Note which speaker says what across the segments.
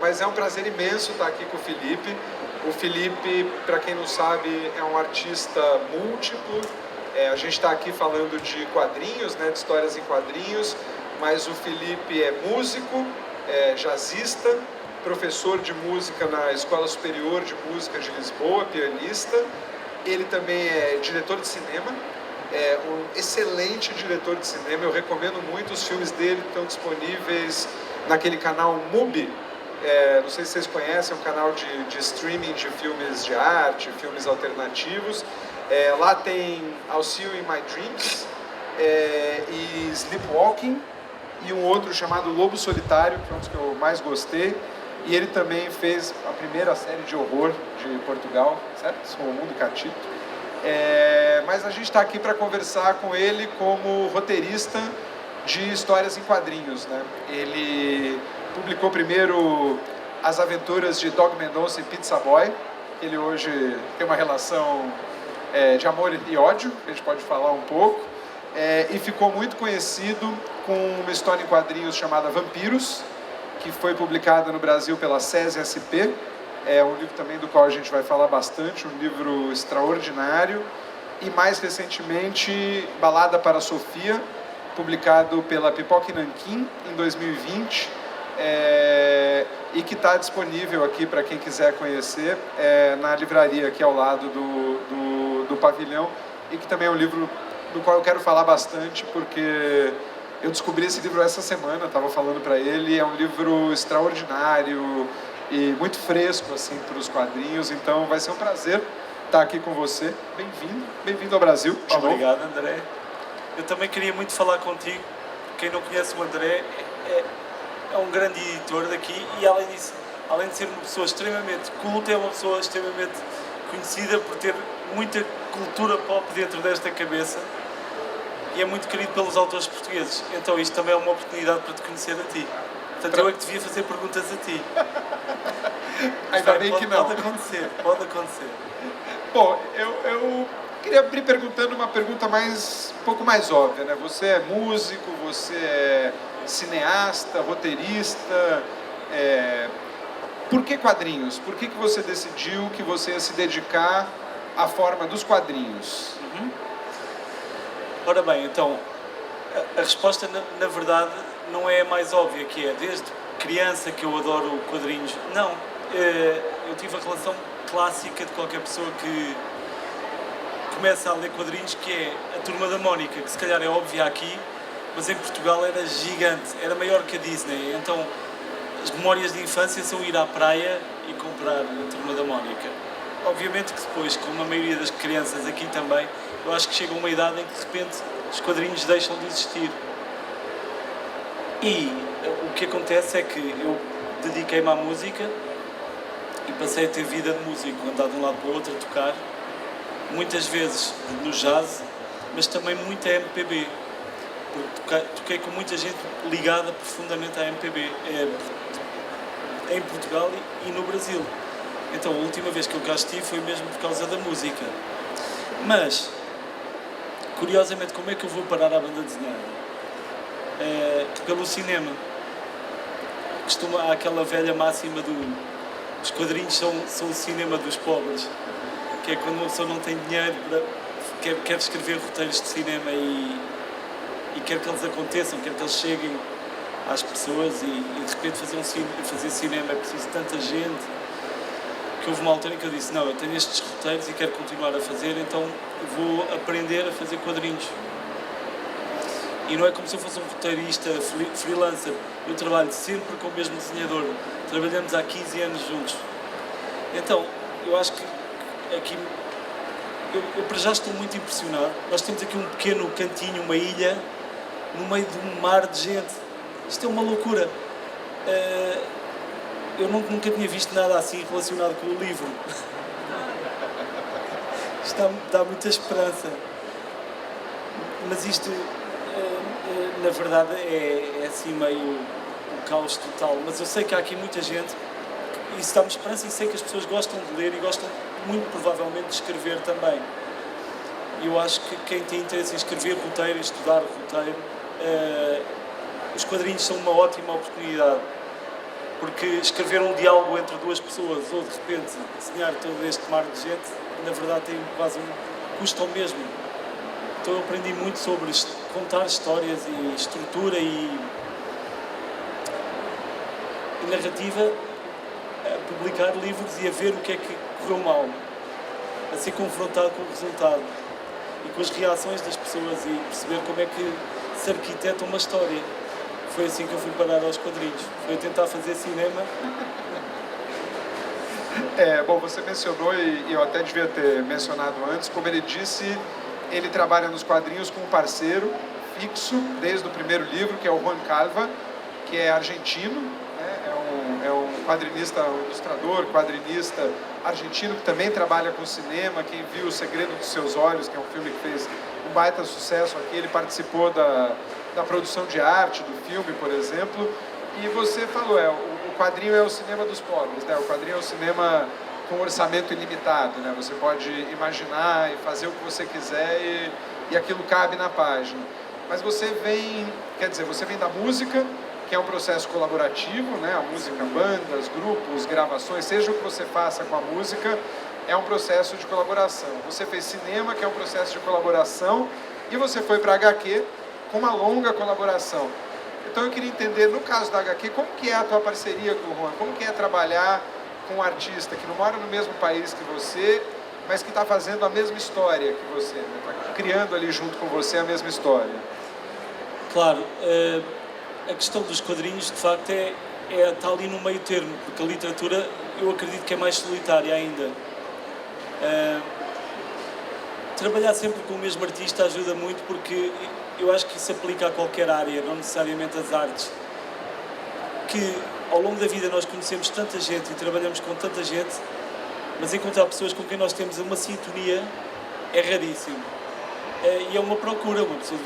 Speaker 1: mas é um prazer imenso estar aqui com o Felipe. O Felipe, para quem não sabe, é um artista múltiplo. A gente está aqui falando de quadrinhos, né, de histórias em quadrinhos, mas o Felipe é músico, é jazzista, professor de música na Escola Superior de Música de Lisboa, pianista. Ele também é diretor de cinema, é um excelente diretor de cinema. Eu recomendo muito os filmes dele, que estão disponíveis naquele canal MUBI. Não sei se vocês conhecem, é um canal de streaming de filmes de arte, filmes alternativos. Lá tem I'll See You in My Dreams e Sleepwalking, e um outro chamado Lobo Solitário, que é um dos que eu mais gostei. E ele também fez a primeira série de horror de Portugal, certo? O Mundo Catito. Mas a gente está aqui para conversar com ele como roteirista de histórias em quadrinhos, né? Ele publicou primeiro As Aventuras de Dog Mendonça e Pizza Boy. Ele hoje tem uma relação de amor e ódio, que a gente pode falar um pouco. E ficou muito conhecido com uma história em quadrinhos chamada Vampiros, que foi publicada no Brasil pela SESI SP. É um livro também do qual a gente vai falar bastante, um livro extraordinário. E mais recentemente, Balada para a Sofia, publicado pela Pipoca e Nanquim em 2020, e que está disponível aqui para quem quiser conhecer, na livraria aqui ao lado do pavilhão, e que também é um livro do qual eu quero falar bastante, porque eu descobri esse livro essa semana, estava falando para ele. É um livro extraordinário e muito fresco assim, para os quadrinhos, então vai ser um prazer estar aqui com você. Bem-vindo ao Brasil.
Speaker 2: Obrigado, André. Eu também queria muito falar contigo. Quem não conhece o André, é um grande editor daqui, e além disso, além de ser uma pessoa extremamente culta, é uma pessoa extremamente conhecida por ter muita cultura pop dentro desta cabeça, e é muito querido pelos autores portugueses. Então isto também é uma oportunidade para te conhecer a ti. Portanto, eu é que devia fazer perguntas a ti.
Speaker 1: Ainda bem que não.
Speaker 2: Pode acontecer.
Speaker 1: Bom, eu queria abrir perguntando uma pergunta um pouco mais óbvia, né? Você é músico, você é cineasta, roteirista. Por que quadrinhos? Por que você decidiu que você ia se dedicar à forma dos quadrinhos?
Speaker 2: Ora bem, então, a resposta na verdade não é a mais óbvia, que é desde criança que eu adoro quadrinhos. Não, eu tive a relação clássica de qualquer pessoa que começa a ler quadrinhos, que é a Turma da Mónica, que se calhar é óbvia aqui, mas em Portugal era gigante, era maior que a Disney. Então as memórias de infância são ir à praia e comprar a Turma da Mónica. Obviamente que depois, como a maioria das crianças aqui também, eu acho que chega uma idade em que de repente os quadrinhos deixam de existir. E o que acontece é que eu dediquei-me à música e passei a ter vida de músico, andar de um lado para o outro a tocar, muitas vezes no jazz, mas também muito a MPB, porque toquei com muita gente ligada profundamente à MPB, em Portugal e no Brasil. Então a última vez que eu cá estive foi mesmo por causa da música. Mas, curiosamente, como é que eu vou parar à banda desenhada? Pelo cinema. Há aquela velha máxima os quadrinhos são o cinema dos pobres, que é quando uma pessoa não tem dinheiro, quer escrever roteiros de cinema e quer que eles aconteçam, quer que eles cheguem às pessoas, e de repente fazer cinema é preciso tanta gente, que houve uma altura em que eu disse, não, eu tenho estes roteiros e quero continuar a fazer, então vou aprender a fazer quadrinhos. E não é como se eu fosse um roteirista freelancer, eu trabalho sempre com o mesmo desenhador, trabalhamos há 15 anos juntos. Então, eu acho que aqui, eu para já estou muito impressionado. Nós temos aqui um pequeno cantinho, uma ilha, no meio de um mar de gente. Isto é uma loucura. Eu nunca tinha visto nada assim relacionado com o livro. Isto dá muita esperança. Mas isto, na verdade, é assim meio um caos total. Mas eu sei que há aqui muita gente, e isso dá-me esperança, e sei que as pessoas gostam de ler e gostam muito provavelmente de escrever também. E eu acho que quem tem interesse em escrever roteiro, estudar roteiro, os quadrinhos são uma ótima oportunidade. Porque escrever um diálogo entre duas pessoas ou de repente desenhar todo este mar de gente, na verdade tem quase custa o mesmo. Então eu aprendi muito sobre contar histórias e estrutura e narrativa, a publicar livros e a ver o que é que correu mal, a ser confrontado com o resultado e com as reações das pessoas e perceber como é que se arquiteta uma história. Foi assim que eu fui parar aos quadrinhos. Foi tentar fazer cinema.
Speaker 1: Bom, você mencionou, e eu até devia ter mencionado antes, como ele disse, ele trabalha nos quadrinhos com um parceiro fixo, desde o primeiro livro, que é o Juan Calva, que é argentino, né? É um quadrinista, um ilustrador, quadrinista argentino, que também trabalha com cinema. Quem viu O Segredo dos Seus Olhos, que é um filme que fez um baita sucesso aqui, ele participou da produção de arte do filme, por exemplo. E você falou, o quadrinho é o cinema dos pobres, né? O quadrinho é o cinema com orçamento ilimitado, né? Você pode imaginar e fazer o que você quiser e aquilo cabe na página. Mas você vem da música, que é um processo colaborativo, né? A música, bandas, grupos, gravações, seja o que você faça com a música, é um processo de colaboração. Você fez cinema, que é um processo de colaboração, e você foi para a HQ com uma longa colaboração. Então eu queria entender, no caso da HQ, como que é a tua parceria com o Juan? Como que é trabalhar com um artista que não mora no mesmo país que você, mas que está fazendo a mesma história que você, né? Tá criando ali junto com você a mesma história?
Speaker 2: Claro, a questão dos quadrinhos, de facto, está ali no meio termo, porque a literatura, eu acredito que é mais solitária ainda. Trabalhar sempre com o mesmo artista ajuda muito, porque eu acho que isso aplica a qualquer área, não necessariamente as artes. Que ao longo da vida nós conhecemos tanta gente e trabalhamos com tanta gente, mas encontrar pessoas com quem nós temos uma sintonia é raríssimo. E é uma procura, uma pessoa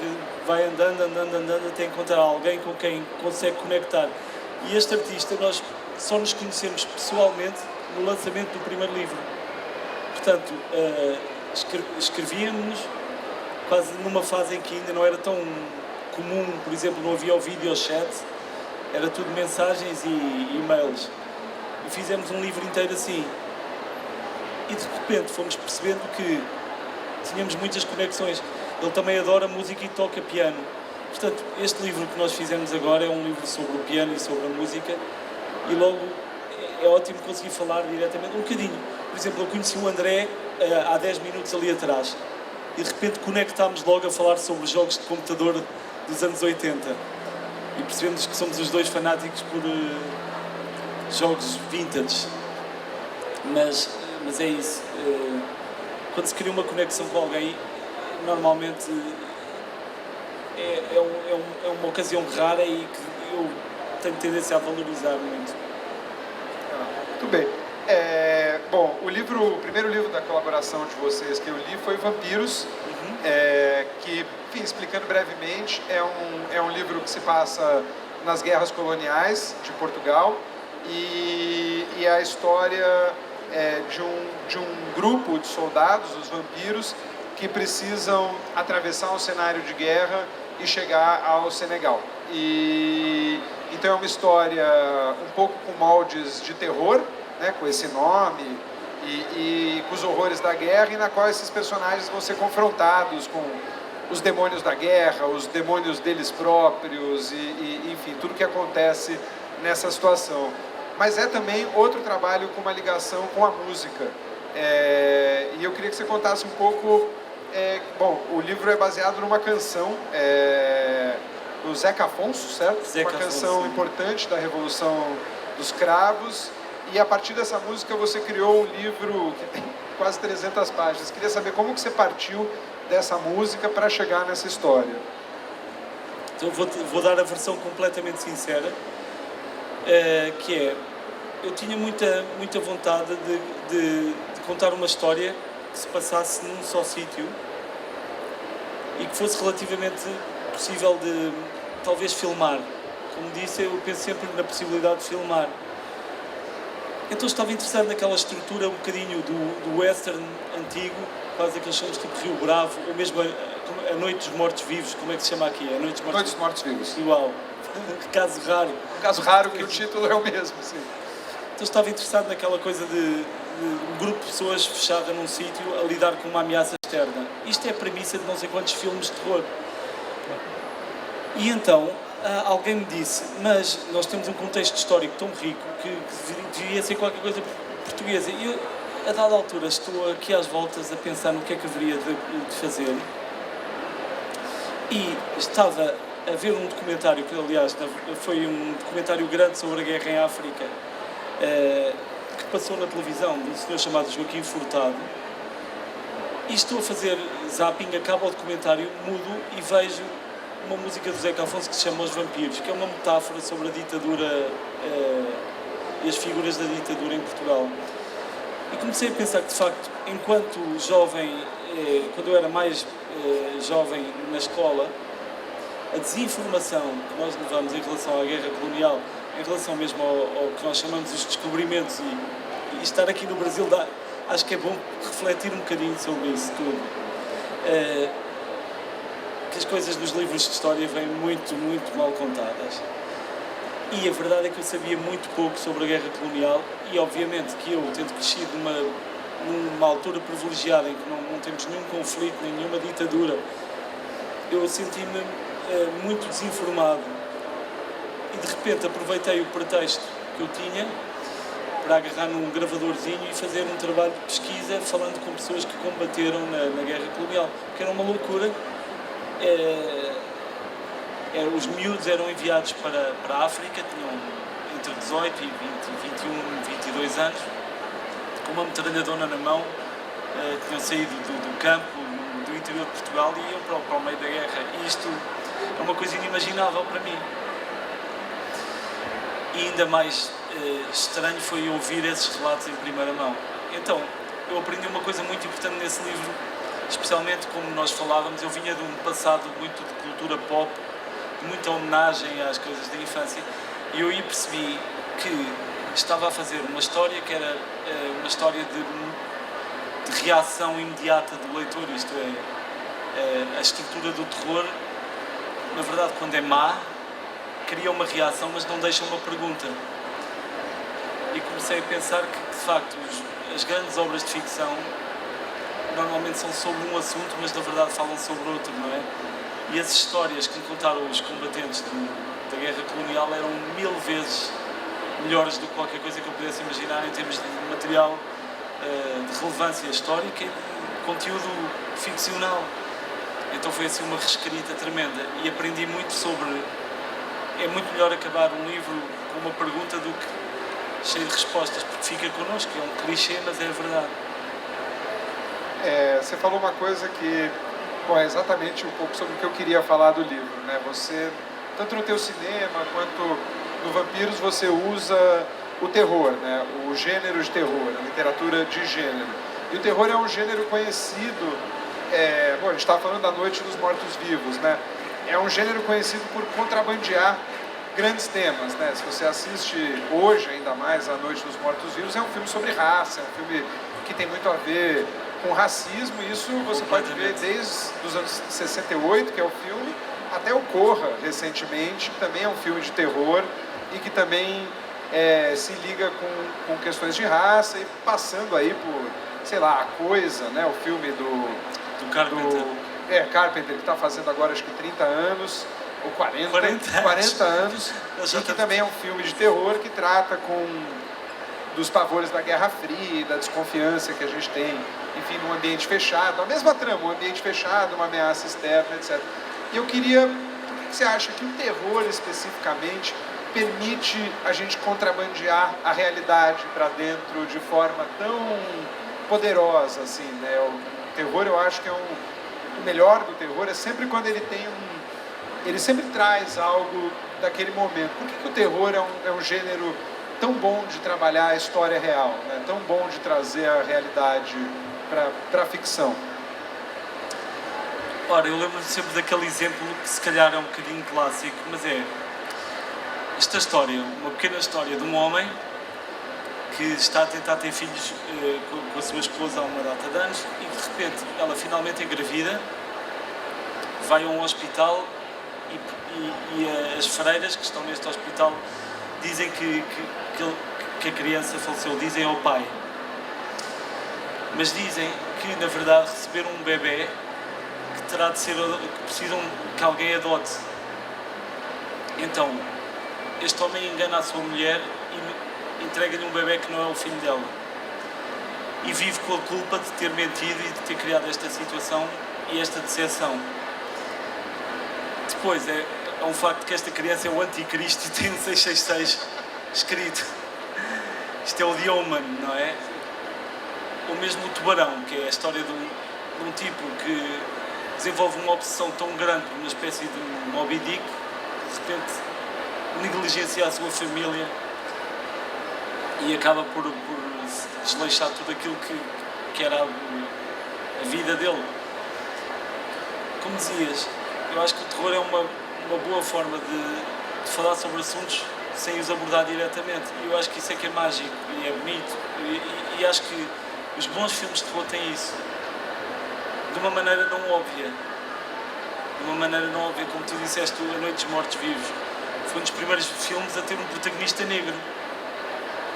Speaker 2: vai andando até encontrar alguém com quem consegue conectar. E este artista, nós só nos conhecemos pessoalmente no lançamento do primeiro livro. Portanto, escrevíamos quase numa fase em que ainda não era tão comum, por exemplo, não havia o video chat, era tudo mensagens e e-mails. E fizemos um livro inteiro assim. E de repente fomos percebendo que tínhamos muitas conexões. Ele também adora música e toca piano. Portanto, este livro que nós fizemos agora é um livro sobre o piano e sobre a música, e logo é ótimo conseguir falar diretamente um bocadinho. Por exemplo, eu conheci o André há 10 minutos ali atrás, e de repente conectámos logo a falar sobre jogos de computador dos anos 80. E percebemos que somos os dois fanáticos por jogos vintage. Mas é isso. Quando se cria uma conexão com alguém, normalmente é uma ocasião rara e que eu tenho tendência a valorizar muito.
Speaker 1: Muito bem. Bom, o primeiro livro da colaboração de vocês que eu li foi Vampiros, que, enfim, explicando brevemente, é um livro que se passa nas guerras coloniais de Portugal, e a história de um grupo de soldados, os vampiros, que precisam atravessar um cenário de guerra e chegar ao Senegal. Então é uma história um pouco com moldes de terror, né, com esse nome, e com os horrores da guerra, e na qual esses personagens vão ser confrontados com os demônios da guerra, os demônios deles próprios, enfim, tudo que acontece nessa situação. Mas é também outro trabalho com uma ligação com a música. E eu queria que você contasse um pouco... bom, o livro é baseado numa canção do Zeca Afonso, certo?
Speaker 2: Zeca
Speaker 1: uma canção
Speaker 2: Afonso,
Speaker 1: importante da Revolução dos Cravos. E a partir dessa música você criou um livro que tem quase 300 páginas. Queria saber como que você partiu dessa música para chegar nessa história.
Speaker 2: Então vou dar a versão completamente sincera, que é, eu tinha muita vontade de contar uma história que se passasse num só sítio e que fosse relativamente possível de talvez filmar. Como disse, eu penso sempre na possibilidade de filmar. Então estava interessado naquela estrutura um bocadinho do western antigo, quase aqueles filmes tipo Rio Bravo, ou mesmo a Noite dos Mortos-Vivos, como é que se chama aqui?
Speaker 1: Noite dos Mortos-Vivos.
Speaker 2: Igual. caso raro.
Speaker 1: Um caso raro que o título é o mesmo, sim.
Speaker 2: Então estava interessado naquela coisa de um grupo de pessoas fechada num sítio a lidar com uma ameaça externa. Isto é a premissa de não sei quantos filmes de terror. E então alguém me disse, mas nós temos um contexto histórico tão rico que devia ser qualquer coisa portuguesa. E eu, a dada altura, estou aqui às voltas a pensar no que é que haveria de fazer. E estava a ver um documentário, que aliás foi um documentário grande sobre a guerra em África, que passou na televisão, de um senhor chamado Joaquim Furtado. E estou a fazer zapping, acaba o documentário, mudo e vejo uma música do Zeca Afonso que se chama Os Vampiros, que é uma metáfora sobre a ditadura e as figuras da ditadura em Portugal. E comecei a pensar que, de facto, enquanto jovem, quando eu era mais jovem na escola, a desinformação que nós levamos em relação à guerra colonial, em relação mesmo ao que nós chamamos os descobrimentos e estar aqui no Brasil, acho que é bom refletir um bocadinho sobre isso tudo. Que as coisas nos livros de história vêm muito, muito mal contadas. E a verdade é que eu sabia muito pouco sobre a guerra colonial e, obviamente, que eu, tendo crescido numa altura privilegiada em que não temos nenhum conflito, nem nenhuma ditadura, eu senti-me muito desinformado. E, de repente, aproveitei o pretexto que eu tinha para agarrar num gravadorzinho e fazer um trabalho de pesquisa falando com pessoas que combateram na guerra colonial, porque era uma loucura. Os miúdos eram enviados para a África, tinham entre 18 e 20, 21, 22 anos, com uma metralhadora na mão, tinham saído do campo, do interior de Portugal e iam para o meio da guerra. E isto é uma coisa inimaginável para mim. E ainda mais estranho foi ouvir esses relatos em primeira mão. Então, eu aprendi uma coisa muito importante nesse livro, especialmente como nós falávamos, eu vinha de um passado muito de cultura pop, de muita homenagem às coisas da infância, e eu aí percebi que estava a fazer uma história que era uma história de reação imediata do leitor, isto é, a estrutura do terror, na verdade, quando é má, cria uma reação, mas não deixa uma pergunta. E comecei a pensar que, de facto, as grandes obras de ficção normalmente são sobre um assunto, mas na verdade falam sobre outro, não é? E as histórias que me contaram os combatentes da guerra colonial eram 1000 vezes melhores do que qualquer coisa que eu pudesse imaginar em termos de material de relevância histórica e de conteúdo ficcional. Então foi assim uma reescrita tremenda e aprendi muito sobre... É muito melhor acabar um livro com uma pergunta do que cheio de respostas, porque fica connosco, é um clichê, mas é a verdade.
Speaker 1: Você falou uma coisa que é exatamente um pouco sobre o que eu queria falar do livro, né? Você, tanto no teu cinema quanto no Vampiros, você usa o terror, né? O gênero de terror, a literatura de gênero. E o terror é um gênero conhecido, a gente estava falando da Noite dos Mortos-Vivos, né? É um gênero conhecido por contrabandear grandes temas, né? Se você assiste hoje, ainda mais, A Noite dos Mortos-Vivos, é um filme sobre raça, é um filme que tem muito a ver com racismo, e isso você pode ver desde os anos 68, que é o filme, até o Corra, recentemente, que também é um filme de terror e que também se liga com questões de raça e passando aí por, sei lá, A Coisa, né? O filme do
Speaker 2: Carpenter.
Speaker 1: Carpenter, que está fazendo agora acho que 30 anos, ou 40 anos, e que também é um filme de terror que trata dos pavores da Guerra Fria, da desconfiança que a gente tem, enfim, num ambiente fechado, a mesma trama, um ambiente fechado, uma ameaça externa, etc. E eu queria, por que você acha que o terror especificamente permite a gente contrabandear a realidade para dentro de forma tão poderosa, assim, né? O terror, eu acho que o melhor do terror é sempre quando ele tem ele sempre traz algo daquele momento. Por que o terror é um gênero tão bom de trabalhar a história real, né? Tão bom de trazer a realidade para a ficção?
Speaker 2: Ora, eu lembro-me sempre daquele exemplo que se calhar é um bocadinho clássico, mas é esta história, uma pequena história de um homem que está a tentar ter filhos com a sua esposa há uma data de anos e de repente ela finalmente engravida, vai a um hospital e as freiras que estão neste hospital dizem que a criança faleceu, dizem ao pai. Mas dizem que, na verdade, receberam um bebê que terá de ser, que precisam que alguém adote. Então, este homem engana a sua mulher e entrega-lhe um bebê que não é o filho dela. E vive com a culpa de ter mentido e de ter criado esta situação e esta decepção. Depois, é um facto que esta criança é o anticristo e tem um 666 escrito. Isto é o The Omen, não é? Ou mesmo o Tubarão, que é a história de um tipo que desenvolve uma obsessão tão grande, uma espécie de Moby Dick, que de repente negligencia a sua família e acaba por desleixar tudo aquilo que era a vida dele. Como dizias, eu acho que o terror é uma boa forma de falar sobre assuntos sem os abordar diretamente. E eu acho que isso é que é mágico e é bonito. E acho que os bons filmes de terror têm isso. De uma maneira não óbvia. De uma maneira não óbvia, como tu disseste, A Noite dos Mortos Vivos. Foi um dos primeiros filmes a ter um protagonista negro.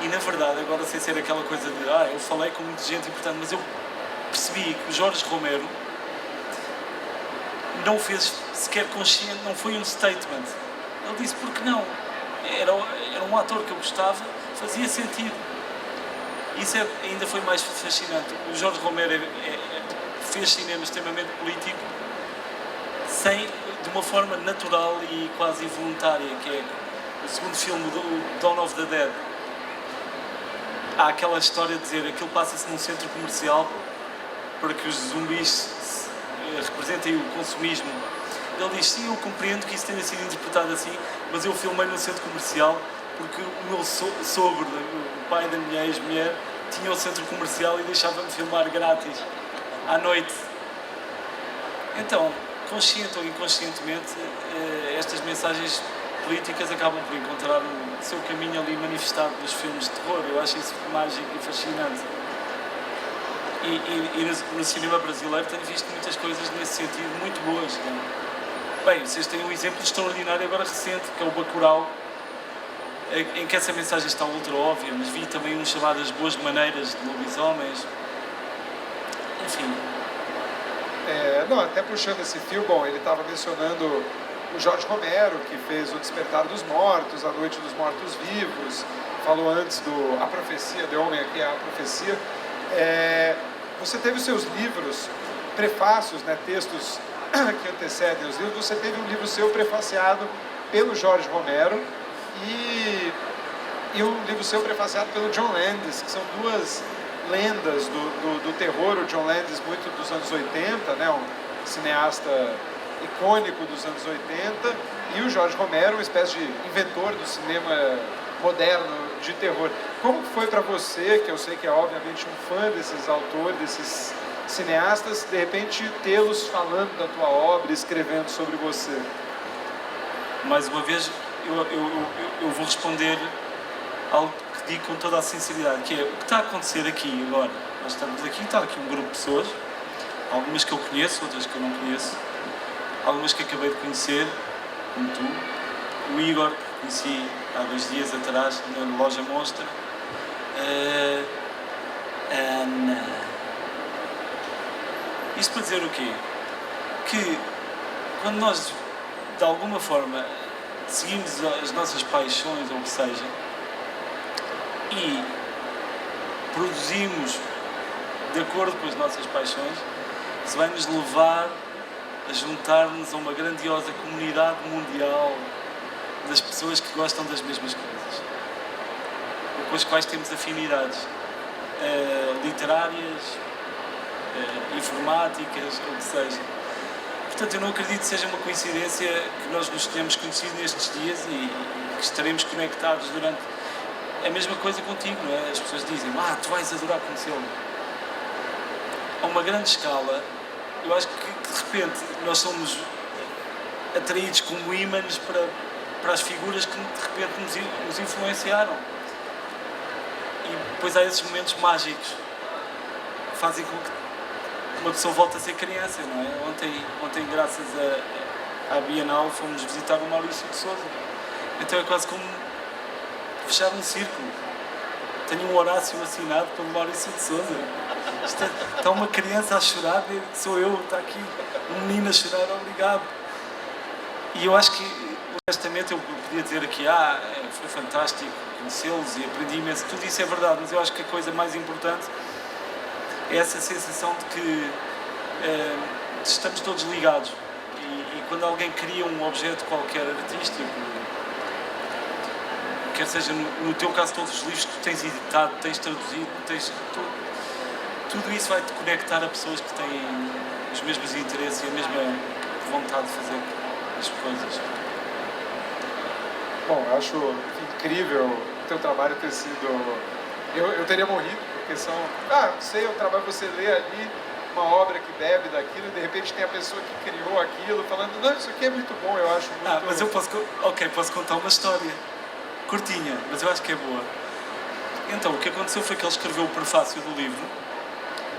Speaker 2: E na verdade, agora sem ser aquela coisa de eu falei com muita gente importante, mas eu percebi que o Jorge Romero não fez sequer consciente, não foi um statement. Ele disse porque não. Era um ator que eu gostava, fazia sentido. Isso ainda foi mais fascinante. O Jorge Romero fez cinema extremamente político de uma forma natural e quase involuntária, que é o segundo filme do Dawn of the Dead. Há aquela história de dizer aquilo passa-se num centro comercial para que os zumbis representem o consumismo. Ele diz, sim, eu compreendo que isso tenha sido interpretado assim, mas eu filmei num centro comercial porque o meu sogro, o pai da minha ex-mulher, tinha o centro comercial e deixava-me filmar grátis, à noite. Então, consciente ou inconscientemente, estas mensagens políticas acabam por encontrar o seu caminho ali manifestado nos filmes de terror. Eu acho isso mágico e fascinante. E no cinema brasileiro tenho visto muitas coisas nesse sentido muito boas. Não? Bem, vocês têm um exemplo extraordinário agora recente, que é o Bacurau, em que essa mensagem está ultra óbvia, mas vi também um chamado As Boas Maneiras de Lobisomens. Enfim.
Speaker 1: Não, até puxando esse fio, bom, ele estava mencionando o Jorge Romero, que fez O Despertar dos Mortos, A Noite dos Mortos Vivos, falou antes A Profecia, The Homem aqui é A Profecia. Você teve os seus livros, prefácios, né, textos que antecedem os livros, você teve um livro seu prefaciado pelo Jorge Romero e um livro seu prefaciado pelo John Landis, que são duas lendas do terror. O John Landis muito dos anos 80, né, um cineasta icônico dos anos 80, e o Jorge Romero, uma espécie de inventor do cinema moderno de terror. Como foi para você, que eu sei que é obviamente um fã desses autores, desses cineastas, de repente tê-los falando da tua obra, escrevendo sobre você?
Speaker 2: Mais uma vez, eu vou responder algo que digo com toda a sinceridade, que é o que está a acontecer aqui agora. Nós estamos aqui, está aqui um grupo de pessoas, algumas que eu conheço, outras que eu não conheço, algumas que acabei de conhecer, como tu, o Igor, que conheci há 2 dias atrás na loja Monster, Ana. Isto para dizer o quê? Que quando nós, de alguma forma, seguimos as nossas paixões, ou o que seja, e produzimos de acordo com as nossas paixões, isso vai nos levar a juntar-nos a uma grandiosa comunidade mundial das pessoas que gostam das mesmas coisas, com as quais temos afinidades literárias, informáticas, ou o que seja. Portanto, eu não acredito que seja uma coincidência que nós nos tenhamos conhecido nestes dias e que estaremos conectados durante... É a mesma coisa contigo, não é? As pessoas dizem, tu vais adorar conhecê-lo. A uma grande escala, eu acho que de repente nós somos atraídos como ímãs para as figuras que de repente nos influenciaram. E depois há esses momentos mágicos que fazem com que uma pessoa volte a ser criança, não é? Ontem graças à Bienal, fomos visitar o Maurício de Sousa. Então é quase como fechar um círculo. Tenho um Horácio assinado pelo Maurício de Sousa. Está uma criança a chorar, sou eu, está aqui um menino a chorar, obrigado. E eu acho que, honestamente, eu podia dizer aqui, foi fantástico conhecê-los e aprendi imenso, tudo isso é verdade, mas eu acho que a coisa mais importante é essa sensação de que estamos todos ligados. E quando alguém cria um objeto qualquer artístico, quer seja no teu caso todos os livros que tu tens editado, tens traduzido, tudo isso vai-te conectar a pessoas que têm os mesmos interesses e a mesma vontade de fazer as coisas.
Speaker 1: Bom, eu acho incrível o teu trabalho ter sido... Eu teria morrido, porque são... não sei, o trabalho você lê ali uma obra que bebe daquilo e de repente tem a pessoa que criou aquilo falando, não, isso aqui é muito bom, eu acho muito...
Speaker 2: mas eu posso contar uma história curtinha, mas eu acho que é boa. Então, o que aconteceu foi que ele escreveu o prefácio do livro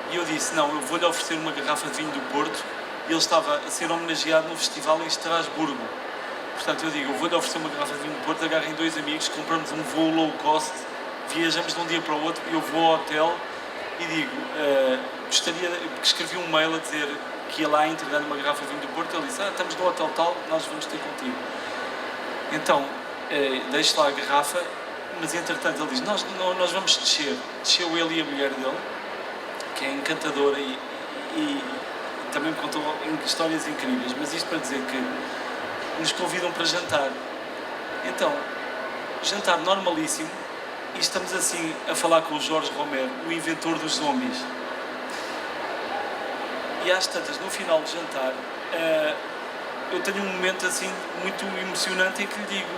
Speaker 2: e eu disse, não, eu vou-lhe oferecer uma garrafa de vinho do Porto e ele estava a ser homenageado no festival em Estrasburgo. Portanto, eu digo, eu vou-lhe oferecer uma garrafa de vinho do Porto, agarrem 2 amigos, compramos um voo low cost, viajamos de um dia para o outro, eu vou ao hotel e digo, gostaria, porque escrevi um mail a dizer que ia lá entregar uma garrafa de vinho do Porto, ele disse, estamos no hotel tal, nós vamos ter contigo. Então, deixo lá a garrafa, mas entretanto ele diz, nós vamos descer. Desceu ele e a mulher dele, que é encantadora e também me contou histórias incríveis, mas isto para dizer que nos convidam para jantar. Então, jantar normalíssimo, e estamos assim a falar com o Jorge Romero, o inventor dos zombies. E às tantas, no final do jantar, eu tenho um momento assim muito emocionante em que lhe digo,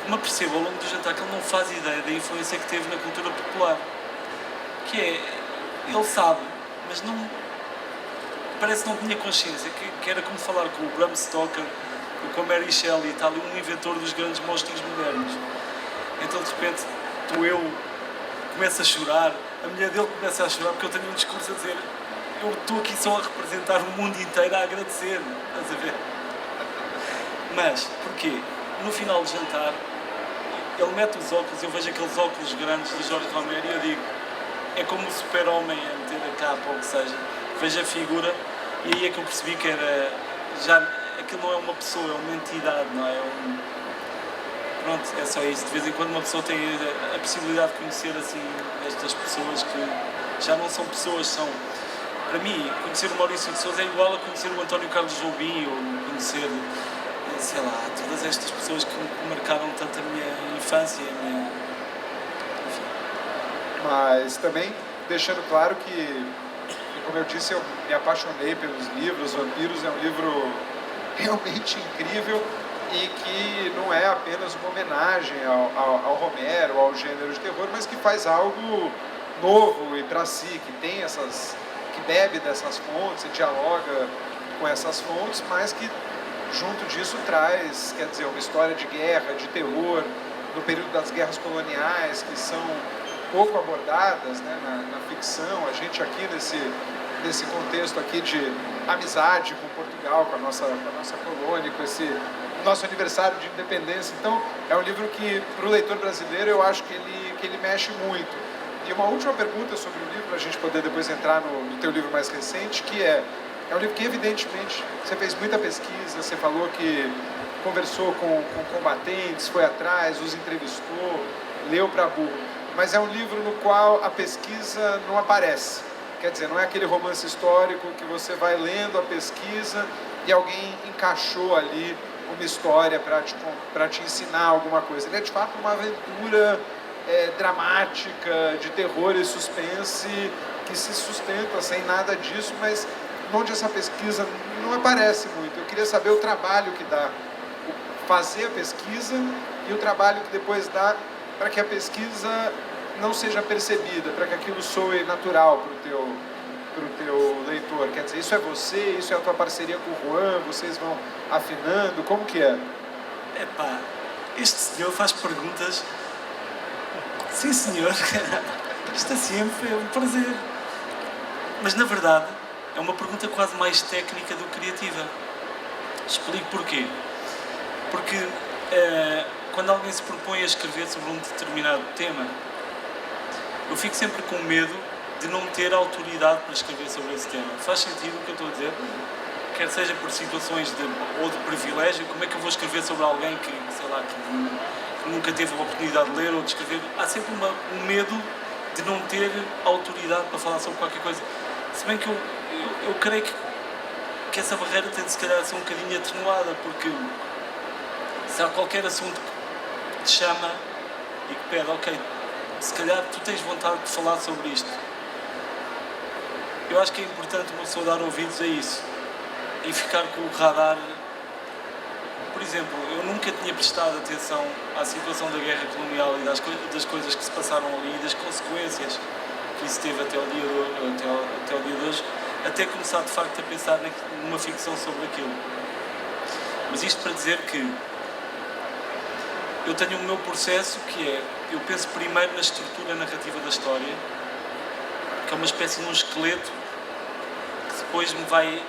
Speaker 2: me percebo ao longo do jantar que ele não faz ideia da influência que teve na cultura popular. Que é, ele sabe, mas não... parece que não tinha consciência, que era como falar com o Bram Stoker, com a Mary Shelley e tal, um inventor dos grandes monstros modernos. Então de repente, eu começo a chorar, a mulher dele começa a chorar porque eu tenho um discurso a dizer, eu estou aqui só a representar o mundo inteiro a agradecer, estás a ver? Mas, porquê? No final do jantar, ele mete os óculos, eu vejo aqueles óculos grandes do Jorge Romero e eu digo, é como o super-homem a meter a capa ou o que seja, vejo a figura e aí é que eu percebi que era, já, aquilo não é uma pessoa, é uma entidade, não é? Pronto, é só isso, de vez em quando uma pessoa tem a possibilidade de conhecer assim estas pessoas que já não são pessoas, são, para mim, conhecer o Maurício de Sousa é igual a conhecer o António Carlos Jobim ou conhecer, sei lá, todas estas pessoas que marcaram tanto a minha infância e a minha... Enfim.
Speaker 1: Mas também deixando claro que, como eu disse, eu me apaixonei pelos livros. Vampiros é um livro realmente incrível e que não é apenas uma homenagem ao Romero, ao gênero de terror, mas que faz algo novo e para si, que bebe dessas fontes e dialoga com essas fontes, mas que junto disso traz, quer dizer, uma história de guerra, de terror, no período das guerras coloniais, que são pouco abordadas, né, na ficção. A gente aqui nesse contexto aqui de amizade com Portugal, com a nossa colônia, com esse nosso aniversário de independência. Então, é um livro que, para o leitor brasileiro, eu acho que ele mexe muito. E uma última pergunta sobre o livro, para a gente poder depois entrar no teu livro mais recente, que é um livro que, evidentemente, você fez muita pesquisa, você falou que conversou com combatentes, foi atrás, os entrevistou, leu para burro, mas é um livro no qual a pesquisa não aparece. Quer dizer, não é aquele romance histórico que você vai lendo a pesquisa e alguém encaixou ali uma história para te ensinar alguma coisa. Ele é, de fato, uma aventura dramática, de terror e suspense, que se sustenta sem nada disso, mas onde essa pesquisa não aparece muito. Eu queria saber o trabalho que dá, fazer a pesquisa e o trabalho que depois dá para que a pesquisa não seja percebida, para que aquilo soe natural para o teu leitor. Quer dizer, isso é você, isso é a tua parceria com o Juan, vocês vão afinando, como que é?
Speaker 2: Epá, este senhor faz perguntas. Sim, senhor. Isto é sempre um prazer. Mas, na verdade, é uma pergunta quase mais técnica do que criativa. Explico porquê. Porque quando alguém se propõe a escrever sobre um determinado tema, eu fico sempre com medo de não ter autoridade para escrever sobre esse tema. Faz sentido o que eu estou a dizer? Quer seja por situações ou de privilégio, como é que eu vou escrever sobre alguém que, sei lá, que nunca teve a oportunidade de ler ou de escrever? Há sempre um medo de não ter autoridade para falar sobre qualquer coisa. Se bem que eu creio que essa barreira tem de se calhar ser um bocadinho atenuada, porque se há qualquer assunto que te chama e que pede, ok, se calhar tu tens vontade de falar sobre isto. Eu acho que é importante uma pessoa dar ouvidos a isso e ficar com o radar. Por exemplo, eu nunca tinha prestado atenção à situação da guerra colonial e das coisas que se passaram ali e das consequências que isso teve até o dia de hoje, até começar de facto a pensar numa ficção sobre aquilo. Mas isto para dizer que eu tenho o meu processo, que é, eu penso primeiro na estrutura narrativa da história, que é uma espécie de um esqueleto que depois me vai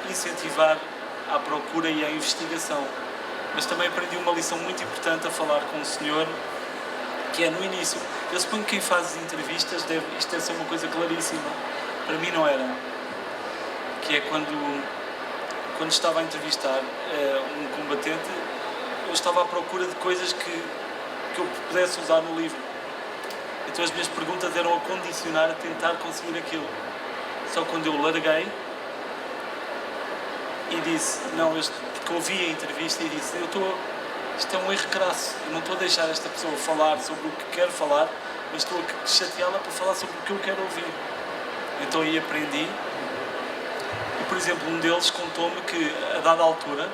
Speaker 2: incentivar à procura e à investigação. Mas também aprendi uma lição muito importante a falar com um senhor, que é no início. Eu suponho que quem faz entrevistas, isto deve ser uma coisa claríssima. Para mim não era. Que é quando estava a entrevistar um combatente, eu estava à procura de coisas que eu pudesse usar no livro. Então as minhas perguntas eram a condicionar a tentar conseguir aquilo. Só quando eu larguei e disse, porque ouvi a entrevista e disse, isto é um erro crasso, eu não estou a deixar esta pessoa falar sobre o que quer falar, mas estou a chateá-la para falar sobre o que eu quero ouvir. Então aí aprendi. E, por exemplo, um deles contou-me que, a dada altura,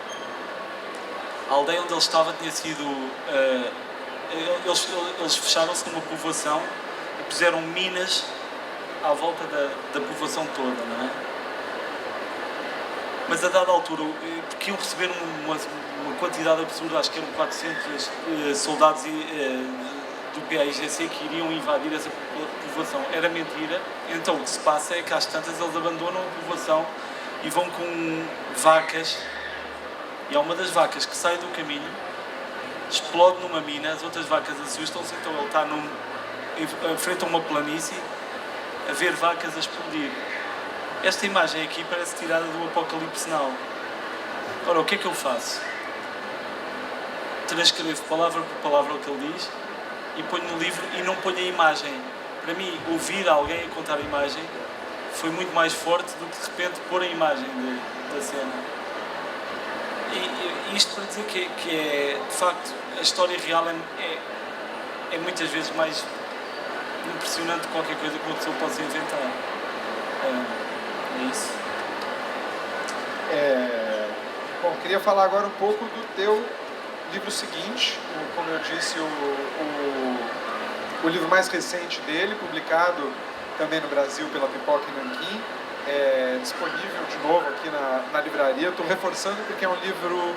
Speaker 2: a aldeia onde ele estava tinha sido... eles fecharam-se numa povoação e puseram minas à volta da povoação toda, não é? Mas a dada altura, porque iam receber uma quantidade absurda, acho que eram 400 soldados do PAIGC que iriam invadir essa povoação. Era mentira. Então o que se passa é que às tantas eles abandonam a povoação e vão com vacas, e há uma das vacas que sai do caminho, explode numa mina, as outras vacas assustam-se, então ele está em frente a uma planície a ver vacas a explodir. Esta imagem aqui parece tirada do Apocalipse Now. Ora, o que é que eu faço? Transcrevo palavra por palavra o que ele diz e ponho no livro e não ponho a imagem. Para mim, ouvir alguém a contar a imagem foi muito mais forte do que de repente pôr a imagem da cena. E isto para dizer que é, de facto, a história real é muitas vezes mais impressionante que qualquer coisa que uma pessoa possa inventar. É isso.
Speaker 1: Bom, queria falar agora um pouco do teu livro seguinte, como eu disse, o livro mais recente dele, publicado também no Brasil pela Pipoca e Nanquim, disponível de novo aqui na livraria. Estou reforçando porque é um livro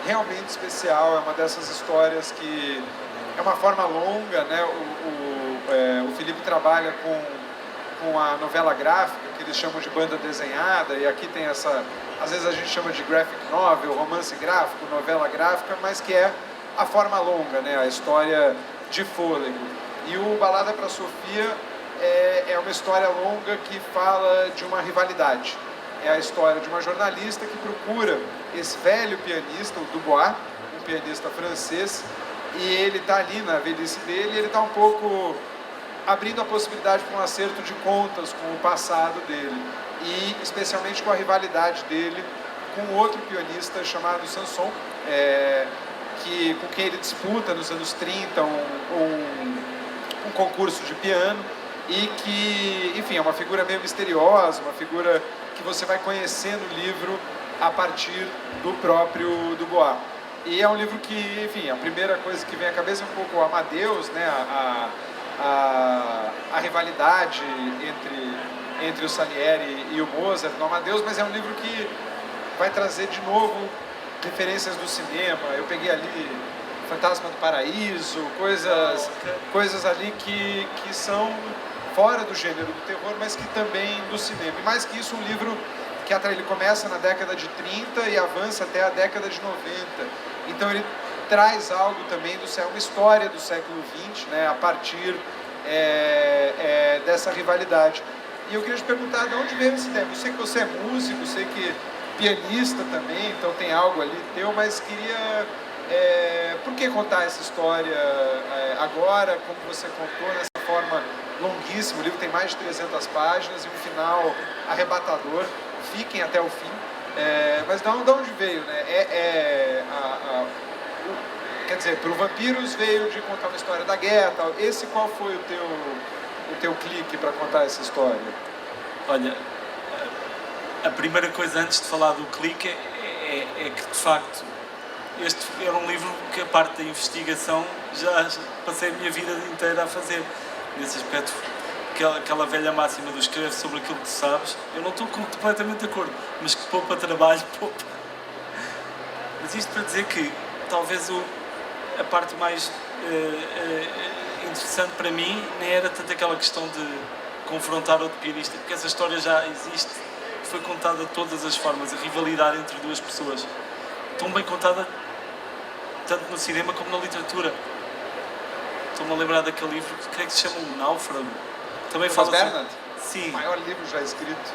Speaker 1: realmente especial, é uma dessas histórias que é uma forma longa, né? O Felipe trabalha com a novela gráfica, que eles chamam de banda desenhada, e aqui tem essa, às vezes a gente chama de graphic novel, romance gráfico, novela gráfica, mas que é a forma longa, né? A história de fôlego. E o Balada para Sofia é uma história longa que fala de uma rivalidade. É a história de uma jornalista que procura esse velho pianista, o Dubois, um pianista francês, e ele está ali na velhice dele, e ele está um pouco abrindo a possibilidade para um acerto de contas com o passado dele, e especialmente com a rivalidade dele com outro pianista chamado Sanson, com quem ele disputa nos anos 30 um concurso de piano, e que, enfim, é uma figura meio misteriosa, uma figura que você vai conhecer no livro a partir do próprio Dubois. E é um livro que, enfim, a primeira coisa que vem à cabeça é um pouco o Amadeus, né, a rivalidade entre o Salieri e o Mozart no Amadeus, mas é um livro que vai trazer de novo referências do cinema. Eu peguei ali Fantasma do Paraíso, coisas ali que são fora do gênero do terror, mas que também do cinema. E mais que isso, um livro ele começa na década de 30 e avança até a década de 90. Então ele traz algo também uma história do século XX, né, a partir dessa rivalidade. E eu queria te perguntar de onde veio essa ideia. Eu sei que você é músico, sei que pianista também, então tem algo ali teu, mas queria... por que contar essa história agora, como você contou, nessa forma longuíssima? O livro tem mais de 300 páginas e um final arrebatador. Fiquem até o fim. Mas de onde veio, né? Quer dizer, pelo Vampiros veio de contar uma história da guerra, tal. Qual foi o teu clique para contar essa história?
Speaker 2: Olha, a primeira coisa antes de falar do clique é que, de facto, este era um livro que a parte da investigação já passei a minha vida inteira a fazer. Nesse aspecto, aquela velha máxima do escreve sobre aquilo que tu sabes, eu não estou completamente de acordo, mas que poupa trabalho, poupa. Mas isto para dizer que talvez a parte mais interessante para mim nem era tanto aquela questão de confrontar outro pianista, porque essa história já existe, foi contada de todas as formas, a rivalidade entre duas pessoas, tão bem contada tanto no cinema como na literatura. Estou-me a lembrar daquele livro que creio que se chama O Náufrago. Também fala
Speaker 1: Bernard?
Speaker 2: Sim.
Speaker 1: O maior livro já escrito.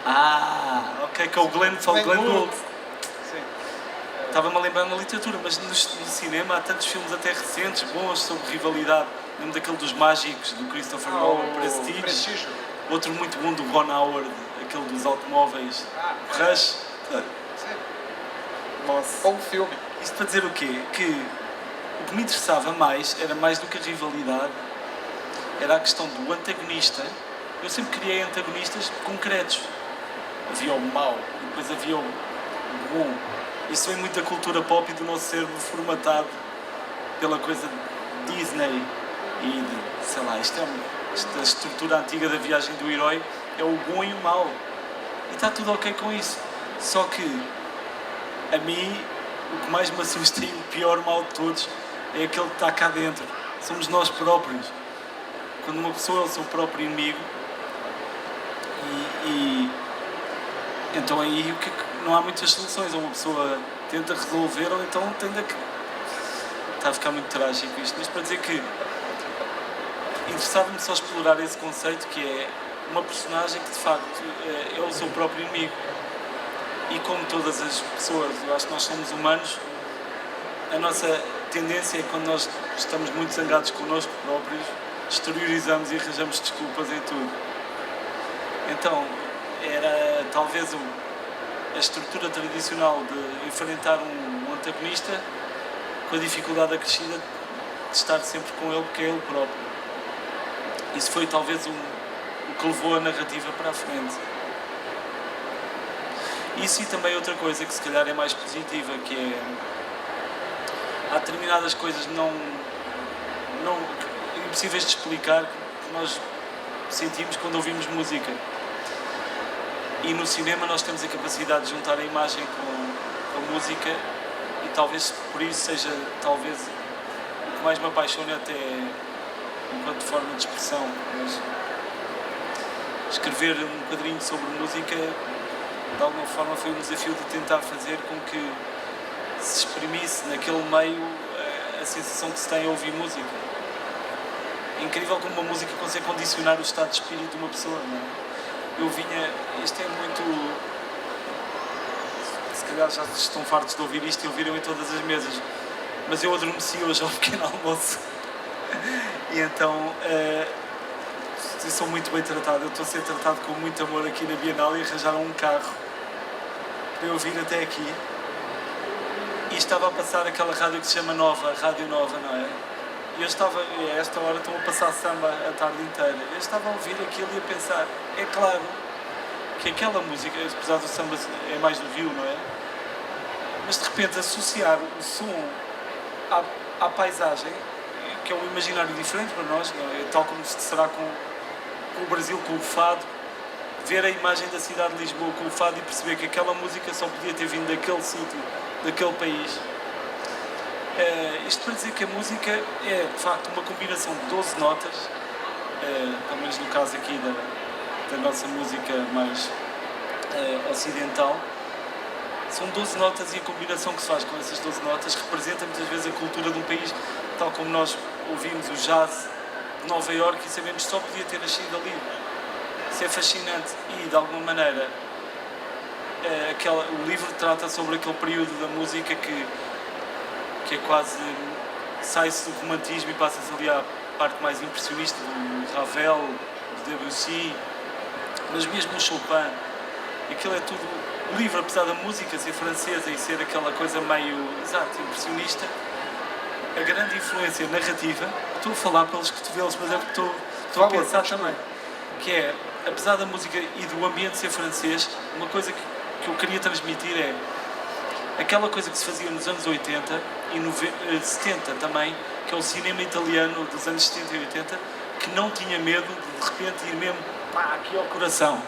Speaker 2: Ok, que é o Glenn Gould.
Speaker 1: Sim.
Speaker 2: Estava-me a lembrar na literatura, mas no cinema há tantos filmes até recentes, bons, sobre rivalidade. Lembro daquele dos Mágicos, do Christopher Nolan, Prestige. Outro muito bom do Ron Howard, aquele dos automóveis. Rush.
Speaker 1: Sim.
Speaker 2: Nossa.
Speaker 1: Bom filme.
Speaker 2: Isto para dizer o quê? Que o que me interessava mais, era mais do que a rivalidade, era a questão do antagonista. Eu sempre criei antagonistas concretos. Havia o mau, depois havia o bom. Isso vem muito da cultura pop e do nosso cérebro formatado pela coisa de Disney e de, sei lá, esta estrutura antiga da viagem do herói, é o bom e o mau. E está tudo ok com isso. Só que, a mim, o que mais me assusta e o pior mal de todos é aquele que está cá dentro. Somos nós próprios. Quando uma pessoa é o seu próprio inimigo, então aí não há muitas soluções. Ou uma pessoa tenta resolver, ou então tende a... Está a ficar muito trágico isto. Mas para dizer que interessava-me só explorar esse conceito, que é uma personagem que de facto é o seu próprio inimigo. E como todas as pessoas, eu acho que nós somos humanos, a nossa tendência é, quando nós estamos muito zangados connosco próprios, exteriorizamos e arranjamos desculpas em tudo. Então, era talvez a estrutura tradicional de enfrentar um antagonista com a dificuldade acrescida de estar sempre com ele, porque é ele próprio. Isso foi talvez o que levou a narrativa para a frente. Isso e também outra coisa que se calhar é mais positiva, que é... Há determinadas coisas impossíveis de explicar que nós sentimos quando ouvimos música. E no cinema nós temos a capacidade de juntar a imagem com a música, e talvez por isso seja talvez o que mais me apaixona até enquanto forma de expressão. Mas escrever um quadrinho sobre música de alguma forma foi um desafio de tentar fazer com que se exprimisse naquele meio a sensação que se tem a ouvir música. É incrível como uma música consegue condicionar o estado de espírito de uma pessoa, não é? Eu vinha... Isto é muito... Se calhar já estão fartos de ouvir isto e ouviram em todas as mesas. Mas eu adormeci hoje ao pequeno almoço. E então... eu sou muito bem tratado. Eu estou a ser tratado com muito amor aqui na Bienal, e arranjaram um carro para eu vir até aqui. E estava a passar aquela rádio que se chama Nova, Rádio Nova, não é? E eu estava, a esta hora estão a passar samba a tarde inteira. Eu estava a ouvir aquilo e a pensar, é claro que aquela música, apesar do samba é mais do Rio, não é? Mas de repente associar o som à paisagem, que é um imaginário diferente para nós, não é? Tal como se será com o Brasil, com o fado, ver a imagem da cidade de Lisboa com o fado e perceber que aquela música só podia ter vindo daquele sítio, daquele país. Isto para dizer que a música é, de facto, uma combinação de 12 notas, pelo menos no caso aqui da nossa música mais ocidental. São 12 notas e a combinação que se faz com essas 12 notas representa muitas vezes a cultura de um país, tal como nós ouvimos o jazz de Nova Iorque e sabemos que só podia ter nascido ali. Isso é fascinante e, de alguma maneira, o livro trata sobre aquele período da música que é quase... sai-se do romantismo e passa-se ali à parte mais impressionista do Ravel, do Debussy, mas mesmo o Chopin. Aquilo é tudo... O livro, apesar da música ser francesa e ser aquela coisa meio, impressionista, a grande influência narrativa, estou a falar pelos cotovelos, mas é porque estou a pensar também, que é, apesar da música e do ambiente ser francês, uma coisa que eu queria transmitir é aquela coisa que se fazia nos anos 80 e 70 também, que é o cinema italiano dos anos 70 e 80, que não tinha medo de repente ir mesmo aqui ao coração.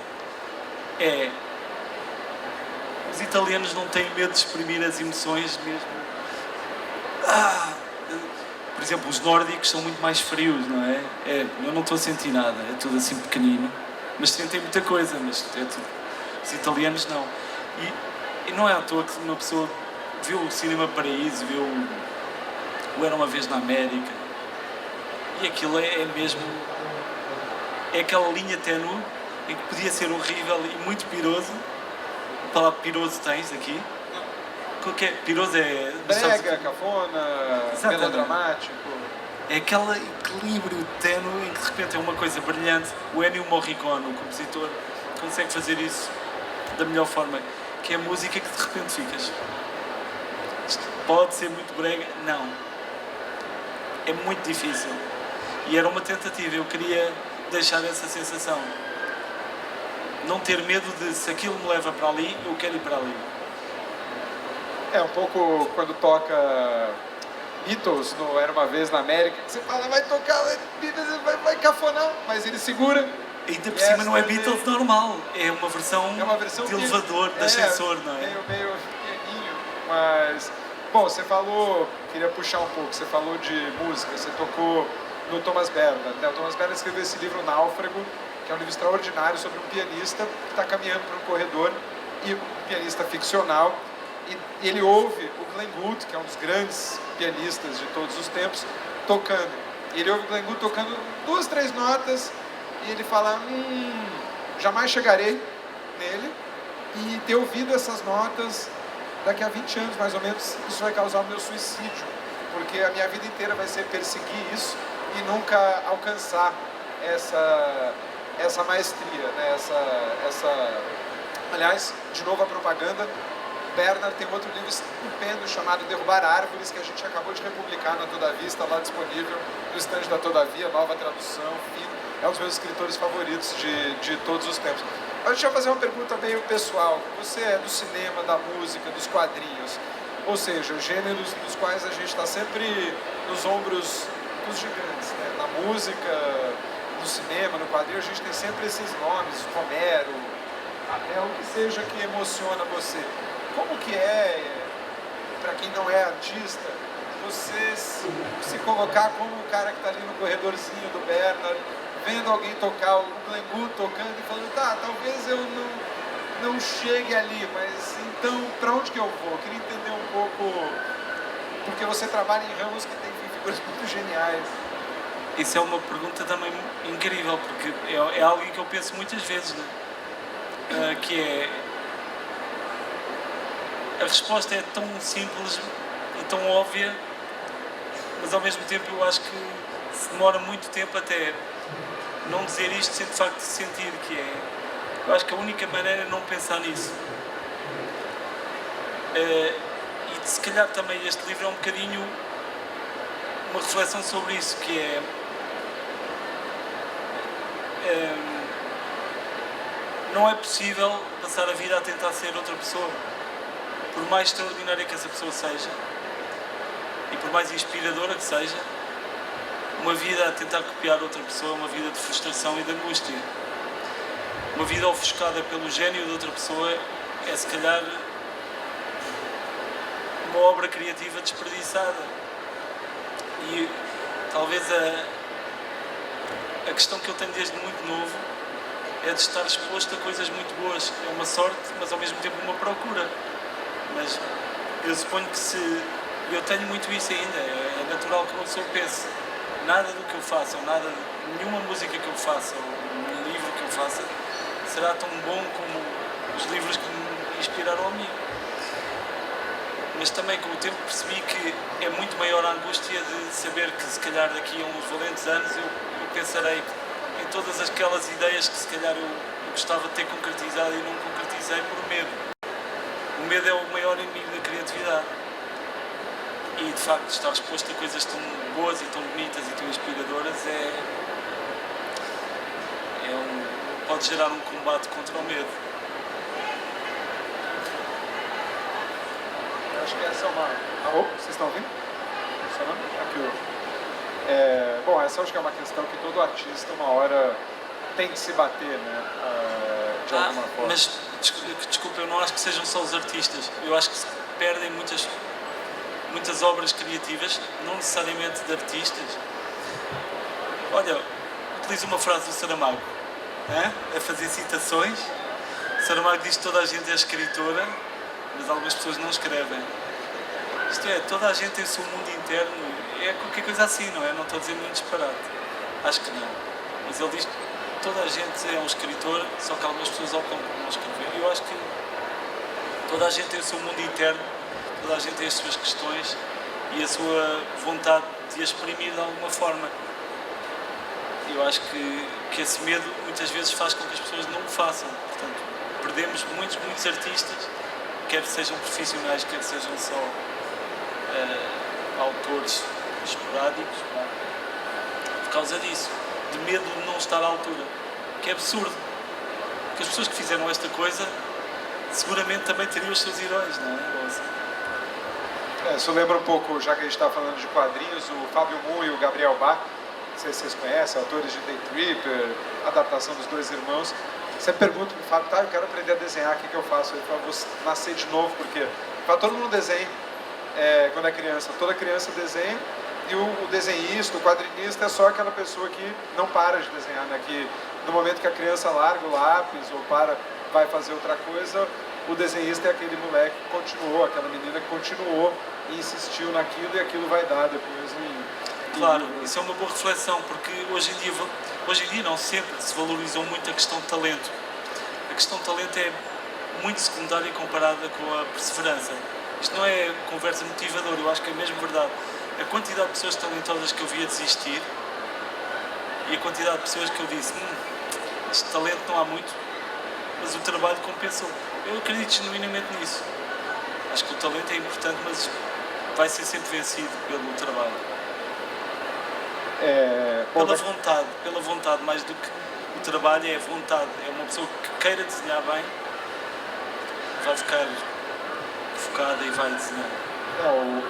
Speaker 2: Os italianos não têm medo de exprimir as emoções mesmo. Por exemplo, os nórdicos são muito mais frios, não é? Eu não estou a sentir nada, é tudo assim pequenino, mas sentem muita coisa, mas é tudo. Os italianos não. E não é à toa que uma pessoa viu o Cinema Paraíso, viu o Era Uma Vez na América, e aquilo é mesmo... É aquela linha ténue em que podia ser horrível e muito piroso. A palavra piroso tens aqui? Piroso é...
Speaker 1: Brega, cafona, melodramático.
Speaker 2: É aquele equilíbrio ténue em que de repente é uma coisa brilhante. O Ennio Morricone, o compositor, consegue fazer isso da melhor forma, que é a música que de repente ficas. Isto pode ser muito brega? Não. É muito difícil. E era uma tentativa, eu queria deixar essa sensação. Não ter medo de, se aquilo me leva para ali, eu quero ir para ali.
Speaker 1: É um pouco quando toca Beatles no Era Uma Vez na América, que você fala, vai tocar, vai cafonar, mas ele segura.
Speaker 2: E ainda por cima não é Beatles normal, é uma versão de elevador, de ascensor, não é?
Speaker 1: Meio pianinho, mas... Bom, você falou, queria puxar um pouco, você falou de música, você tocou no Thomas Bernhard, né? O Thomas Bernhard escreveu esse livro Náufrago, que é um livro extraordinário sobre um pianista que está caminhando por um corredor, e um pianista ficcional, e ele ouve o Glenn Gould, que é um dos grandes pianistas de todos os tempos, tocando. E ele ouve o Glenn Gould tocando 2, 3 notas, e ele fala, jamais chegarei nele, e ter ouvido essas notas, daqui a 20 anos mais ou menos, isso vai causar o meu suicídio, porque a minha vida inteira vai ser perseguir isso e nunca alcançar essa maestria, né? Aliás, de novo a propaganda, Bernhard tem outro livro estupendo chamado Derrubar Árvores, que a gente acabou de republicar na Todavia, está lá disponível no estande da Todavia, nova tradução, fino. É um dos meus escritores favoritos de todos os tempos. Mas deixa eu fazer uma pergunta meio pessoal. Você é do cinema, da música, dos quadrinhos, ou seja, gêneros dos quais a gente está sempre nos ombros dos gigantes, né? Na música, no cinema, no quadrinho, a gente tem sempre esses nomes, Romero, o que seja que emociona você. Como que para quem não é artista, você se colocar como o cara que está ali no corredorzinho do Bernhard, vendo alguém tocar, o Glenn Gould tocando e falando, talvez eu não chegue ali, mas então, para onde que eu vou? Eu queria entender um pouco, porque você trabalha em ramos que tem figuras muito geniais.
Speaker 2: Isso é uma pergunta também incrível, porque é algo que eu penso muitas vezes, né? Que é... A resposta é tão simples e tão óbvia, mas ao mesmo tempo eu acho que se demora muito tempo até não dizer isto sem de facto sentir que é. Eu acho que a única maneira é não pensar nisso. E se calhar também este livro é um bocadinho uma reflexão sobre isso, que é não é possível passar a vida a tentar ser outra pessoa, por mais extraordinária que essa pessoa seja e por mais inspiradora que seja. Uma vida a tentar copiar outra pessoa é uma vida de frustração e de angústia. Uma vida ofuscada pelo gênio de outra pessoa é se calhar uma obra criativa desperdiçada. E talvez a questão que eu tenho desde muito novo é de estar exposto a coisas muito boas. É uma sorte, mas ao mesmo tempo uma procura. Mas eu suponho que se... Eu tenho muito isso ainda, é natural que uma pessoa pense. Nada do que eu faça, ou nenhuma música que eu faça, ou um livro que eu faça, será tão bom como os livros que me inspiraram a mim. Mas também com o tempo percebi que é muito maior a angústia de saber que se calhar daqui a uns valentes anos eu pensarei em todas aquelas ideias que se calhar eu gostava de ter concretizado e não concretizei por medo. O medo é o maior inimigo da criatividade. E de facto estar exposto a coisas tão boas e tão bonitas e tão inspiradoras pode gerar um combate contra o medo.
Speaker 1: Acho que essa é uma... Alô, vocês estão ouvindo? Aqui, bom, essa acho que é uma questão que todo artista uma hora tem que se bater, né? De alguma forma.
Speaker 2: Mas, desculpa, eu não acho que sejam só os artistas. Eu acho que se perdem muitas obras criativas, não necessariamente de artistas. Olha, utilizo uma frase do Saramago, a fazer citações. Saramago diz que toda a gente é escritora, mas algumas pessoas não escrevem. Isto é, toda a gente tem o seu mundo interno, é qualquer coisa assim, não é? Não estou a dizer muito disparate. Acho que não. Mas ele diz que toda a gente é um escritor, só que algumas pessoas optam por não escrever. Eu acho que toda a gente tem o seu mundo interno, toda a gente tem as suas questões e a sua vontade de exprimir de alguma forma. Eu acho que esse medo muitas vezes faz com que as pessoas não o façam. Portanto, perdemos muitos artistas, quer sejam profissionais, quer sejam só autores esporádicos, por causa disso, de medo de não estar à altura, que é absurdo, porque as pessoas que fizeram esta coisa seguramente também teriam os seus heróis, não é?
Speaker 1: Isso lembra um pouco, já que a gente está falando de quadrinhos, o Fábio Mu e o Gabriel Bá, não sei se vocês conhecem, autores de Day Tripper, adaptação dos Dois Irmãos. Você pergunta para o Fábio, eu quero aprender a desenhar, o que eu faço? Ele fala, vou nascer de novo, porque todo mundo desenha quando é criança, toda criança desenha, e o desenhista, o quadrinista é só aquela pessoa que não para de desenhar, né? Que no momento que a criança larga o lápis ou vai fazer outra coisa, o desenhista é aquele moleque que continuou, aquela menina que continuou e insistiu naquilo, e aquilo vai dar depois
Speaker 2: Claro, isso é uma boa reflexão, porque hoje em dia não, sempre se valorizou muito a questão de talento. A questão de talento é muito secundária comparada com a perseverança. Isto não é conversa motivadora, eu acho que é mesmo verdade. A quantidade de pessoas talentosas que eu via desistir e a quantidade de pessoas que eu disse, este talento não há muito, mas o trabalho compensou. Eu acredito genuinamente nisso. Acho que o talento é importante, mas vai ser sempre vencido pelo trabalho. Pela vontade, mais do que o trabalho é a vontade. É uma pessoa que queira desenhar bem, vai ficar focada e vai desenhar.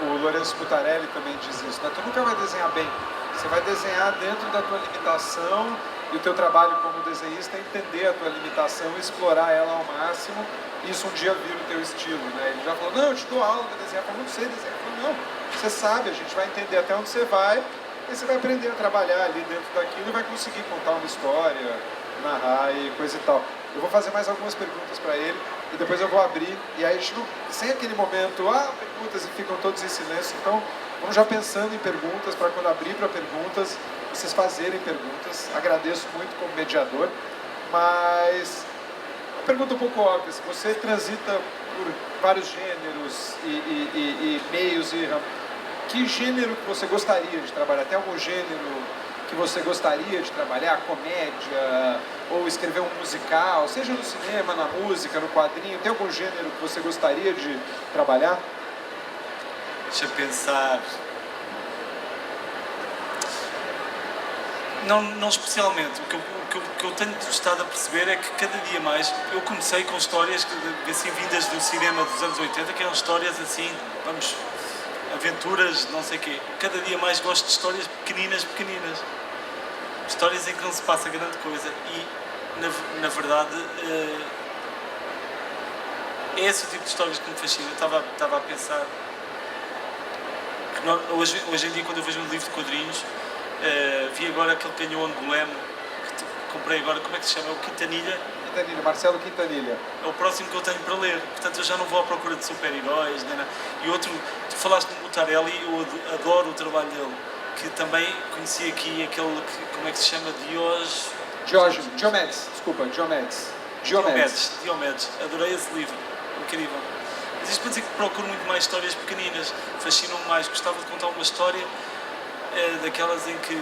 Speaker 1: O Lourenço Mutarelli também diz isso, né? Tu nunca vai desenhar bem, você vai desenhar dentro da tua limitação, e o teu trabalho como desenhista é entender a tua limitação e explorar ela ao máximo, e isso um dia vira o teu estilo, né? Ele já falou, não, eu te dou aula de desenhar, eu não sei desenhar. Eu falei, não, você sabe, a gente vai entender até onde você vai, e você vai aprender a trabalhar ali dentro daquilo e vai conseguir contar uma história, narrar e coisa e tal. Eu vou fazer mais algumas perguntas para ele e depois eu vou abrir, e aí a gente não, sem aquele momento, perguntas, e ficam todos em silêncio, então vamos já pensando em perguntas para quando abrir para perguntas, vocês fazerem perguntas. Agradeço muito como mediador, mas uma pergunta um pouco óbvia, se você transita por vários gêneros e meios, que gênero que você gostaria de trabalhar? Tem algum gênero que você gostaria de trabalhar? Comédia, ou escrever um musical, seja no cinema, na música, no quadrinho, tem algum gênero que você gostaria de trabalhar?
Speaker 2: Deixa eu pensar. Não especialmente. O que eu tenho estado a perceber é que cada dia mais, eu comecei com histórias assim, vindas do cinema dos anos 80, que eram histórias assim, aventuras, não sei o quê. Cada dia mais gosto de histórias pequeninas. Histórias em que não se passa grande coisa. E, na verdade, é esse o tipo de histórias que me fascina. Eu estava a pensar que hoje em dia, quando eu vejo um livro de quadrinhos, vi agora aquele que ganhou Angoulême, comprei agora, como é que se chama? É o Quintanilha.
Speaker 1: Quintanilha, Marcelo Quintanilha.
Speaker 2: É o próximo que eu tenho para ler, portanto eu já não vou à procura de super-heróis, nem nada. E outro, tu falaste no Mutarelli, eu adoro o trabalho dele, que também conheci aqui aquele, como é que se chama?
Speaker 1: Diomedes, desculpa, Diomedes.
Speaker 2: Adorei esse livro, incrível. Mas isto para dizer que procuro muito mais histórias pequeninas, fascinam-me mais, gostava de contar uma história daquelas em que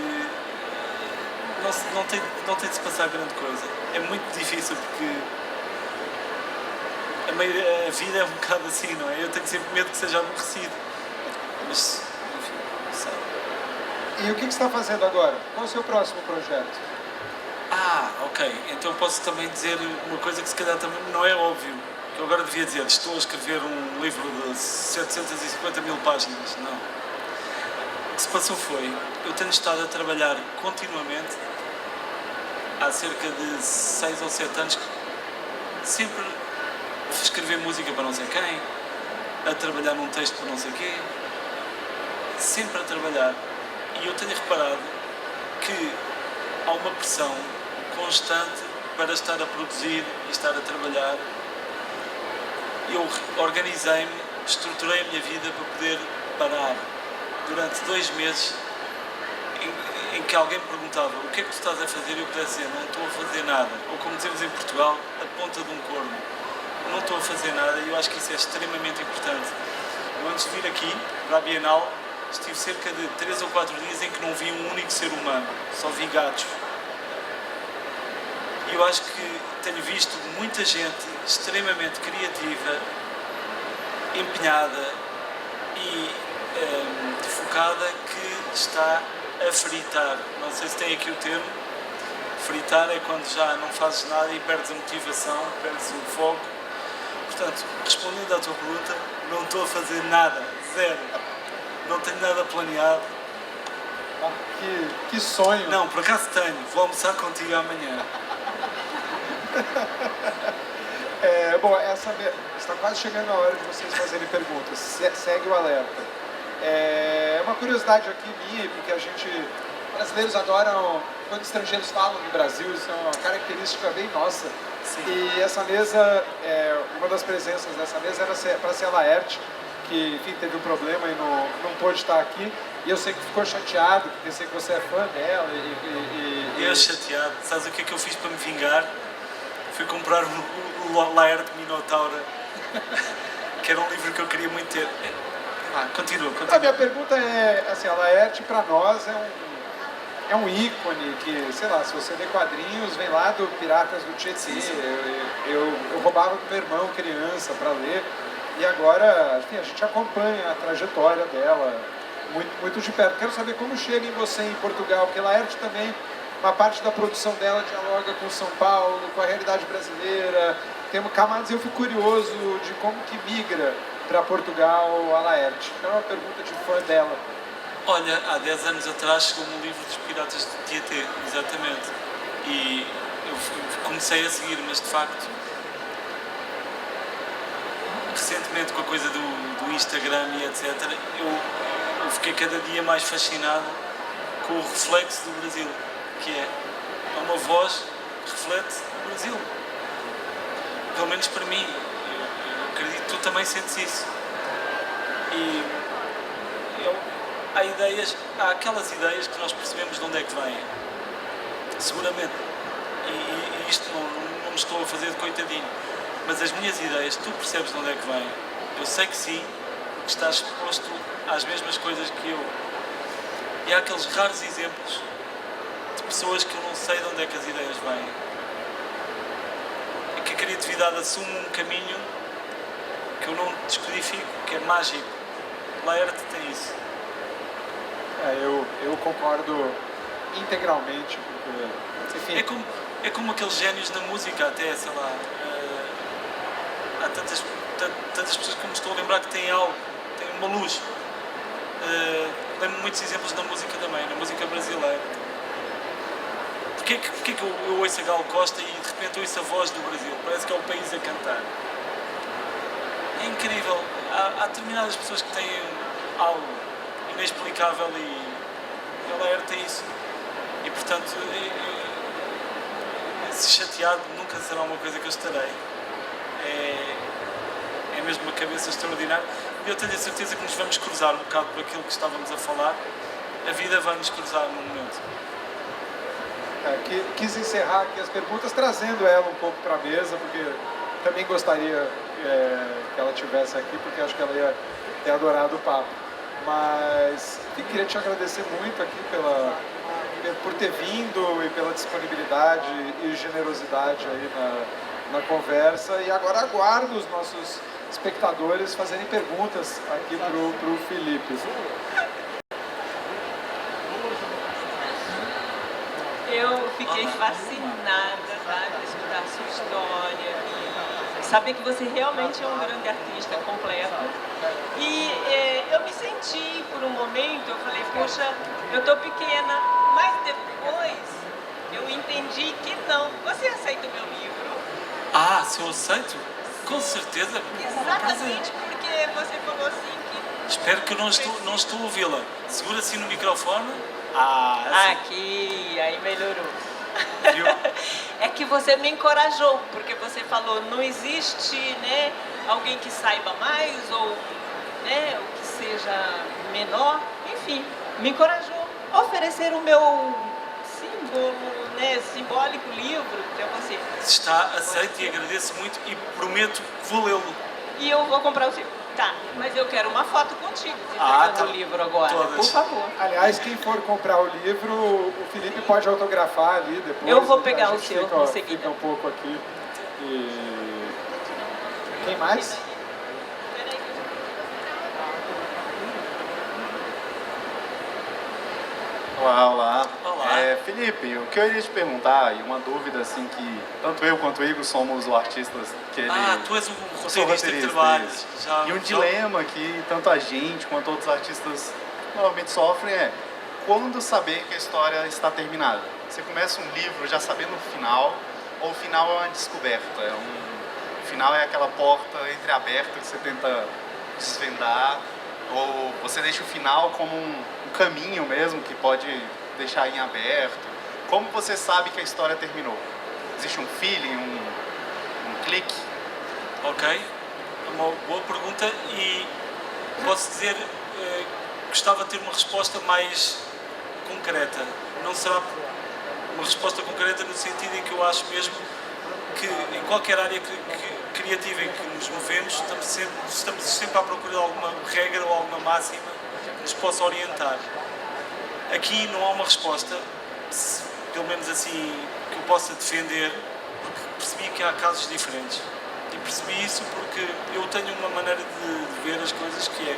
Speaker 2: não tem de se passar grande coisa. É muito difícil porque a vida é um bocado assim, não é? Eu tenho sempre medo que seja aborrecido. Mas, enfim, não sei.
Speaker 1: E o que você está fazendo agora? Qual é o seu próximo projeto?
Speaker 2: Ok. Então posso também dizer uma coisa que se calhar também não é óbvio. Que eu agora devia dizer, estou a escrever um livro de 750 mil páginas. Não. O que se passou foi, eu tenho estado a trabalhar continuamente há cerca de 6 ou 7 anos, sempre a escrever música para não sei quem, a trabalhar num texto para não sei quê, sempre a trabalhar. E eu tenho reparado que há uma pressão constante para estar a produzir e estar a trabalhar. Eu organizei-me, estruturei a minha vida para poder parar durante 2 meses em que alguém me perguntava o que é que tu estás a fazer e eu pudesse dizer, não estou a fazer nada. Ou como dizemos em Portugal, a ponta de um corno. Não estou a fazer nada e eu acho que isso é extremamente importante. Eu antes de vir aqui, para a Bienal, estive cerca de 3 ou 4 dias em que não vi um único ser humano, só vi gatos. E eu acho que tenho visto muita gente extremamente criativa, empenhada e focada que está a fritar. Não sei se tem aqui o termo. Fritar é quando já não fazes nada e perdes a motivação, perdes o foco. Portanto, respondendo à tua pergunta, não estou a fazer nada, zero. Não tenho nada planeado.
Speaker 1: Que sonho!
Speaker 2: Não, por acaso tenho. Vou almoçar contigo amanhã.
Speaker 1: Bom, está quase chegando a hora de vocês fazerem perguntas. Segue o alerta. Uma curiosidade aqui minha, porque brasileiros adoram quando estrangeiros falam do Brasil, isso é uma característica bem nossa.
Speaker 2: Sim.
Speaker 1: E essa mesa, uma das presenças dessa mesa era para ser a Laerte, que enfim, teve um problema e não pôde estar aqui. E eu sei que ficou chateado, porque sei que você é fã dela.
Speaker 2: Eu chateado. Sabes o que é que eu fiz para me vingar? Fui comprar o Laerte Minotaura, que era um livro que eu queria muito ter. Continua.
Speaker 1: A minha pergunta é, assim, a Laerte para nós é um ícone que, sei lá, se você lê quadrinhos, vem lá do Piratas do Tietê.
Speaker 2: Sim.
Speaker 1: Eu roubava do meu irmão criança para ler. E agora, enfim, a gente acompanha a trajetória dela muito, muito de perto. Quero saber como chega em você em Portugal, porque Laerte também, uma parte da produção dela dialoga com São Paulo, com a realidade brasileira, tem camadas, e eu fico curioso de como que migra para Portugal a Laerte. Então é uma pergunta de fã dela.
Speaker 2: Olha, há 10 anos atrás chegou-me um livro dos Piratas do Tietê, exatamente. E eu comecei a seguir, mas de facto, recentemente com a coisa do Instagram e etc., eu fiquei cada dia mais fascinado com o reflexo do Brasil, que é uma voz que reflete o Brasil. Pelo menos para mim, eu acredito que tu também sentes isso. E há aquelas ideias que nós percebemos de onde é que vêm, seguramente, e isto não me estou a fazer de coitadinho, mas as minhas ideias, tu percebes de onde é que vêm. Eu sei que sim, porque estás exposto às mesmas coisas que eu. E há aqueles raros exemplos de pessoas que eu não sei de onde é que as ideias vêm. É que a criatividade assume um caminho que eu não descodifico, que é mágico. Laerte tem isso.
Speaker 1: Eu concordo integralmente, porque, enfim...
Speaker 2: É como aqueles génios na música, até, sei lá, há tantas pessoas que me estou a lembrar que têm algo, têm uma luz. Lembro muitos exemplos na música também, na música brasileira. Porquê que eu ouço a Gal Costa e de repente ouço a voz do Brasil? Parece que é o país a cantar. É incrível. Há determinadas pessoas que têm algo inexplicável e a Laerte tem isso. E portanto, se chateado nunca será uma coisa que eu estarei. É mesmo uma cabeça extraordinária. E eu tenho a certeza que nos vamos cruzar um bocado por aquilo que estávamos a falar. A vida vai nos cruzar num momento.
Speaker 1: Quis encerrar aqui as perguntas trazendo ela um pouco para a mesa, porque também gostaria que ela estivesse aqui, porque acho que ela ia ter adorado o papo. Mas queria te agradecer muito aqui por ter vindo e pela disponibilidade e generosidade aí na conversa. E agora aguardo os nossos espectadores fazerem perguntas aqui para o Felipe.
Speaker 3: Eu fiquei fascinada, sabe, de escutar a sua história e saber que você realmente é um grande artista completo. E eu me senti, por um momento, eu falei, poxa, eu tô pequena, mas depois eu entendi que não. Você aceita o meu livro?
Speaker 2: Ah, se eu aceito? Com certeza.
Speaker 3: Exatamente, porque você falou assim que...
Speaker 2: Espero que eu não estou a ouvi-la. Segura assim no microfone.
Speaker 3: Aqui, aí melhorou.
Speaker 2: Viu?
Speaker 3: É que você me encorajou, porque você falou, não existe, né, alguém que saiba mais ou, né, o que seja menor. Enfim, me encorajou a oferecer o meu símbolo, né, simbólico livro para você.
Speaker 2: Está aceito e agradeço muito e prometo que vou lê-lo.
Speaker 3: E eu vou comprar o seu. Tá, mas eu quero uma foto contigo
Speaker 2: Tá.
Speaker 3: o livro agora,
Speaker 2: Todas.
Speaker 3: por favor.
Speaker 1: Aliás, quem for comprar o livro, o Felipe pode autografar ali depois.
Speaker 3: Eu vou pegar
Speaker 1: a
Speaker 3: o
Speaker 1: gente
Speaker 3: seu em seguida.
Speaker 1: Fica um pouco aqui. E... Quem mais?
Speaker 4: Olá.
Speaker 2: Olá.
Speaker 4: Felipe, o que eu iria te perguntar, e uma dúvida assim que tanto eu quanto o Igor somos os artistas que ele...
Speaker 2: Tu és o
Speaker 4: Eu sou
Speaker 2: roteirista que
Speaker 4: roteirista,
Speaker 2: trabalhas.
Speaker 4: isso. E um dilema que tanto a gente quanto outros artistas normalmente sofrem é quando saber que a história está terminada. Você começa um livro já sabendo o final, ou o final é uma descoberta? O final é aquela porta entreaberta que você tenta desvendar, ou você deixa o final como um caminho mesmo que pode deixar em aberto. Como você sabe que a história terminou? Existe um feeling, um clique?
Speaker 2: Ok, é uma boa pergunta e posso dizer, gostava de ter uma resposta mais concreta. Não será uma resposta concreta no sentido em que eu acho mesmo que em qualquer área criativa em que nos movemos estamos sempre à procura de alguma regra ou alguma máxima que nos possa orientar. Aqui não há uma resposta, pelo menos assim, que eu possa defender, porque percebi que há casos diferentes. E percebi isso porque eu tenho uma maneira de ver as coisas que é,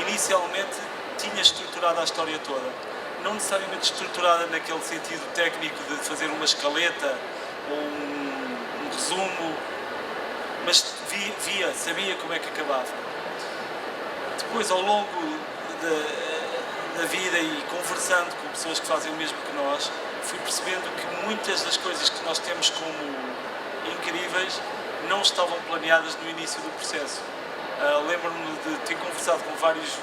Speaker 2: inicialmente tinha estruturado a história toda. Não necessariamente estruturada naquele sentido técnico de fazer uma escaleta ou um resumo, mas sabia como é que acabava. Depois, ao longo da vida e conversando com pessoas que fazem o mesmo que nós, fui percebendo que muitas das coisas que nós temos como incríveis não estavam planeadas no início do processo. Lembro-me de ter conversado com vários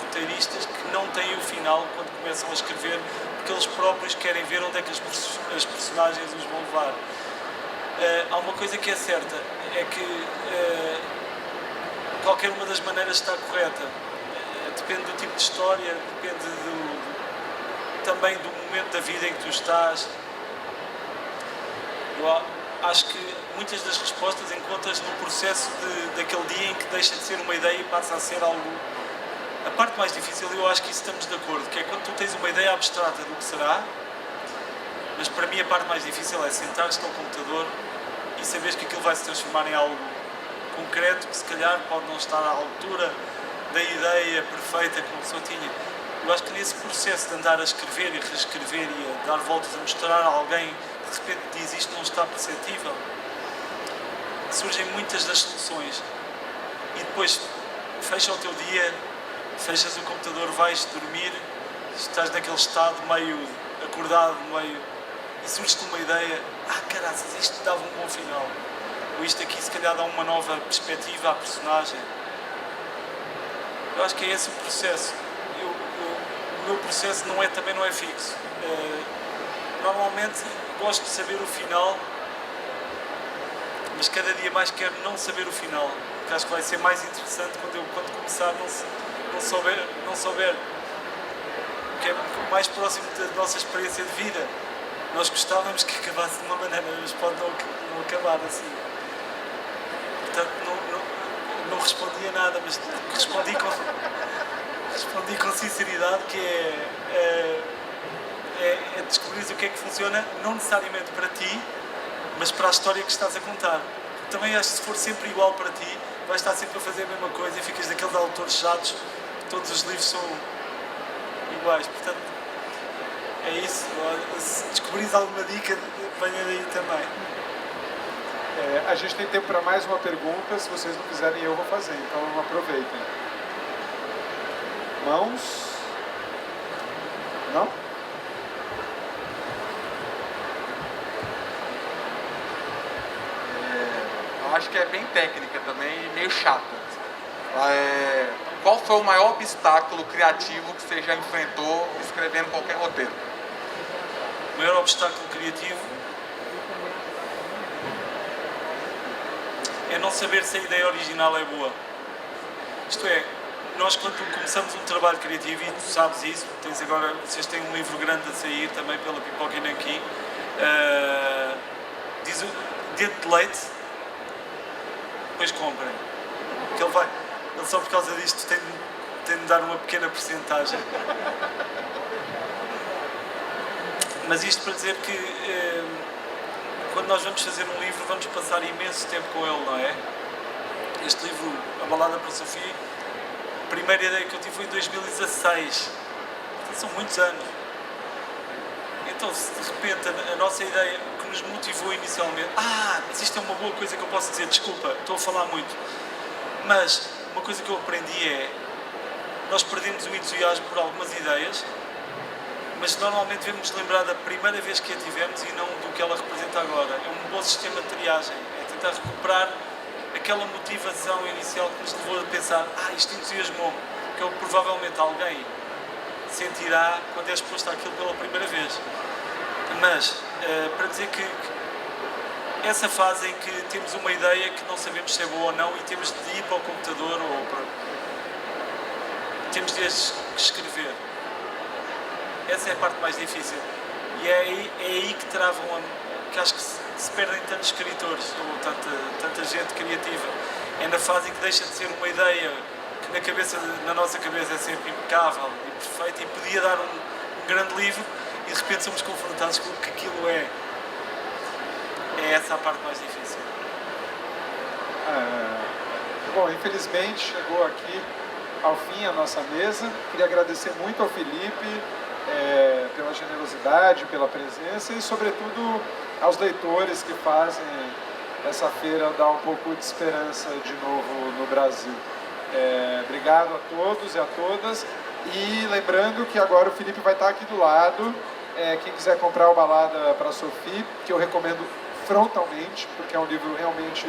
Speaker 2: roteiristas que não têm o final quando começam a escrever, porque eles próprios querem ver onde é que as personagens os vão levar. Há uma coisa que é certa, é que qualquer uma das maneiras está correta. Depende do tipo de história, depende também do momento da vida em que tu estás. Eu acho que muitas das respostas encontras no processo daquele dia em que deixa de ser uma ideia e passa a ser algo. A parte mais difícil, eu acho que isso estamos de acordo, que é quando tu tens uma ideia abstrata do que será, mas para mim a parte mais difícil é sentar-te ao computador e saberes que aquilo vai se transformar em algo concreto, que se calhar pode não estar à altura da ideia perfeita que uma pessoa tinha. Eu acho que nesse processo de andar a escrever e reescrever e a dar voltas, a mostrar a alguém que de repente diz isto não está perceptível, surgem muitas das soluções. E depois fecha o teu dia, fechas o computador, vais dormir, estás naquele estado meio acordado, e surge-te uma ideia, caraças, isto dava um bom final. Ou isto aqui se calhar dá uma nova perspectiva à personagem. Eu acho que é esse o processo. O meu processo também não é fixo. Normalmente, gosto de saber o final, mas cada dia mais quero não saber o final, porque acho que vai ser mais interessante quando começar não souber o que é mais próximo da nossa experiência de vida. Nós gostávamos que acabasse de uma maneira, mas pode não acabar assim. Portanto, não respondi a nada, mas respondi com sinceridade, que é descobrir o que é que funciona, não necessariamente para ti, mas para a história que estás a contar. Também acho que se for sempre igual para ti, vais estar sempre a fazer a mesma coisa e ficas daqueles autores chatos, todos os livros são iguais. Portanto, é isso. Se descobrires alguma dica, venha daí também.
Speaker 1: A gente tem tempo para mais uma pergunta. Se vocês não quiserem, eu vou fazer. Então aproveitem. Mãos? Não?
Speaker 5: Eu acho que é bem técnica também e meio chata. Qual foi o maior obstáculo criativo que você já enfrentou escrevendo qualquer roteiro?
Speaker 2: O maior obstáculo criativo é não saber se a ideia original é boa. Isto é, nós quando começamos um trabalho criativo, e tu sabes isso, vocês têm um livro grande a sair também pela Pipoca e Nanquim, diz o dente de leite, depois comprem. Que ele só por causa disto tem de dar uma pequena percentagem. Mas isto para dizer que quando nós vamos fazer um livro, vamos passar imenso tempo com ele, não é? Este livro, A Balada para Sofia, a primeira ideia que eu tive foi em 2016. Portanto, são muitos anos. Então, se de repente a nossa ideia que nos motivou inicialmente, mas isto é uma boa coisa que eu posso dizer, desculpa, estou a falar muito, mas uma coisa que eu aprendi é, nós perdemos o entusiasmo por algumas ideias, mas normalmente devemos lembrar da primeira vez que a tivemos e não do que ela representa agora. É um bom sistema de triagem, é tentar recuperar aquela motivação inicial que nos levou a pensar, isto entusiasmou-me, que provavelmente alguém sentirá quando é exposto àquilo pela primeira vez. Mas, para dizer que essa fase em que temos uma ideia que não sabemos se é boa ou não e temos de ir para o computador temos de escrever. Essa é a parte mais difícil. E é aí que travam, que acho que se perdem tantos escritores ou tanta gente criativa. É na fase em que deixa de ser uma ideia que na nossa cabeça é sempre impecável e perfeita e podia dar um grande livro e de repente somos confrontados com o que aquilo é. É essa a parte mais difícil.
Speaker 1: Bom, infelizmente chegou aqui ao fim a nossa mesa. Queria agradecer muito ao Felipe pela generosidade, pela presença e sobretudo aos leitores que fazem essa feira dar um pouco de esperança de novo no Brasil. Obrigado a todos e a todas. E lembrando que agora o Felipe vai estar aqui do lado. Quem quiser comprar o Balada para Sophie, que eu recomendo frontalmente, porque é um livro realmente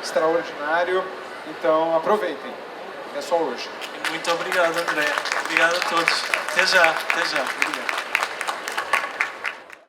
Speaker 1: extraordinário. Então aproveitem. É só hoje.
Speaker 2: Muito obrigado, André. Obrigado a todos. Até já. Obrigado.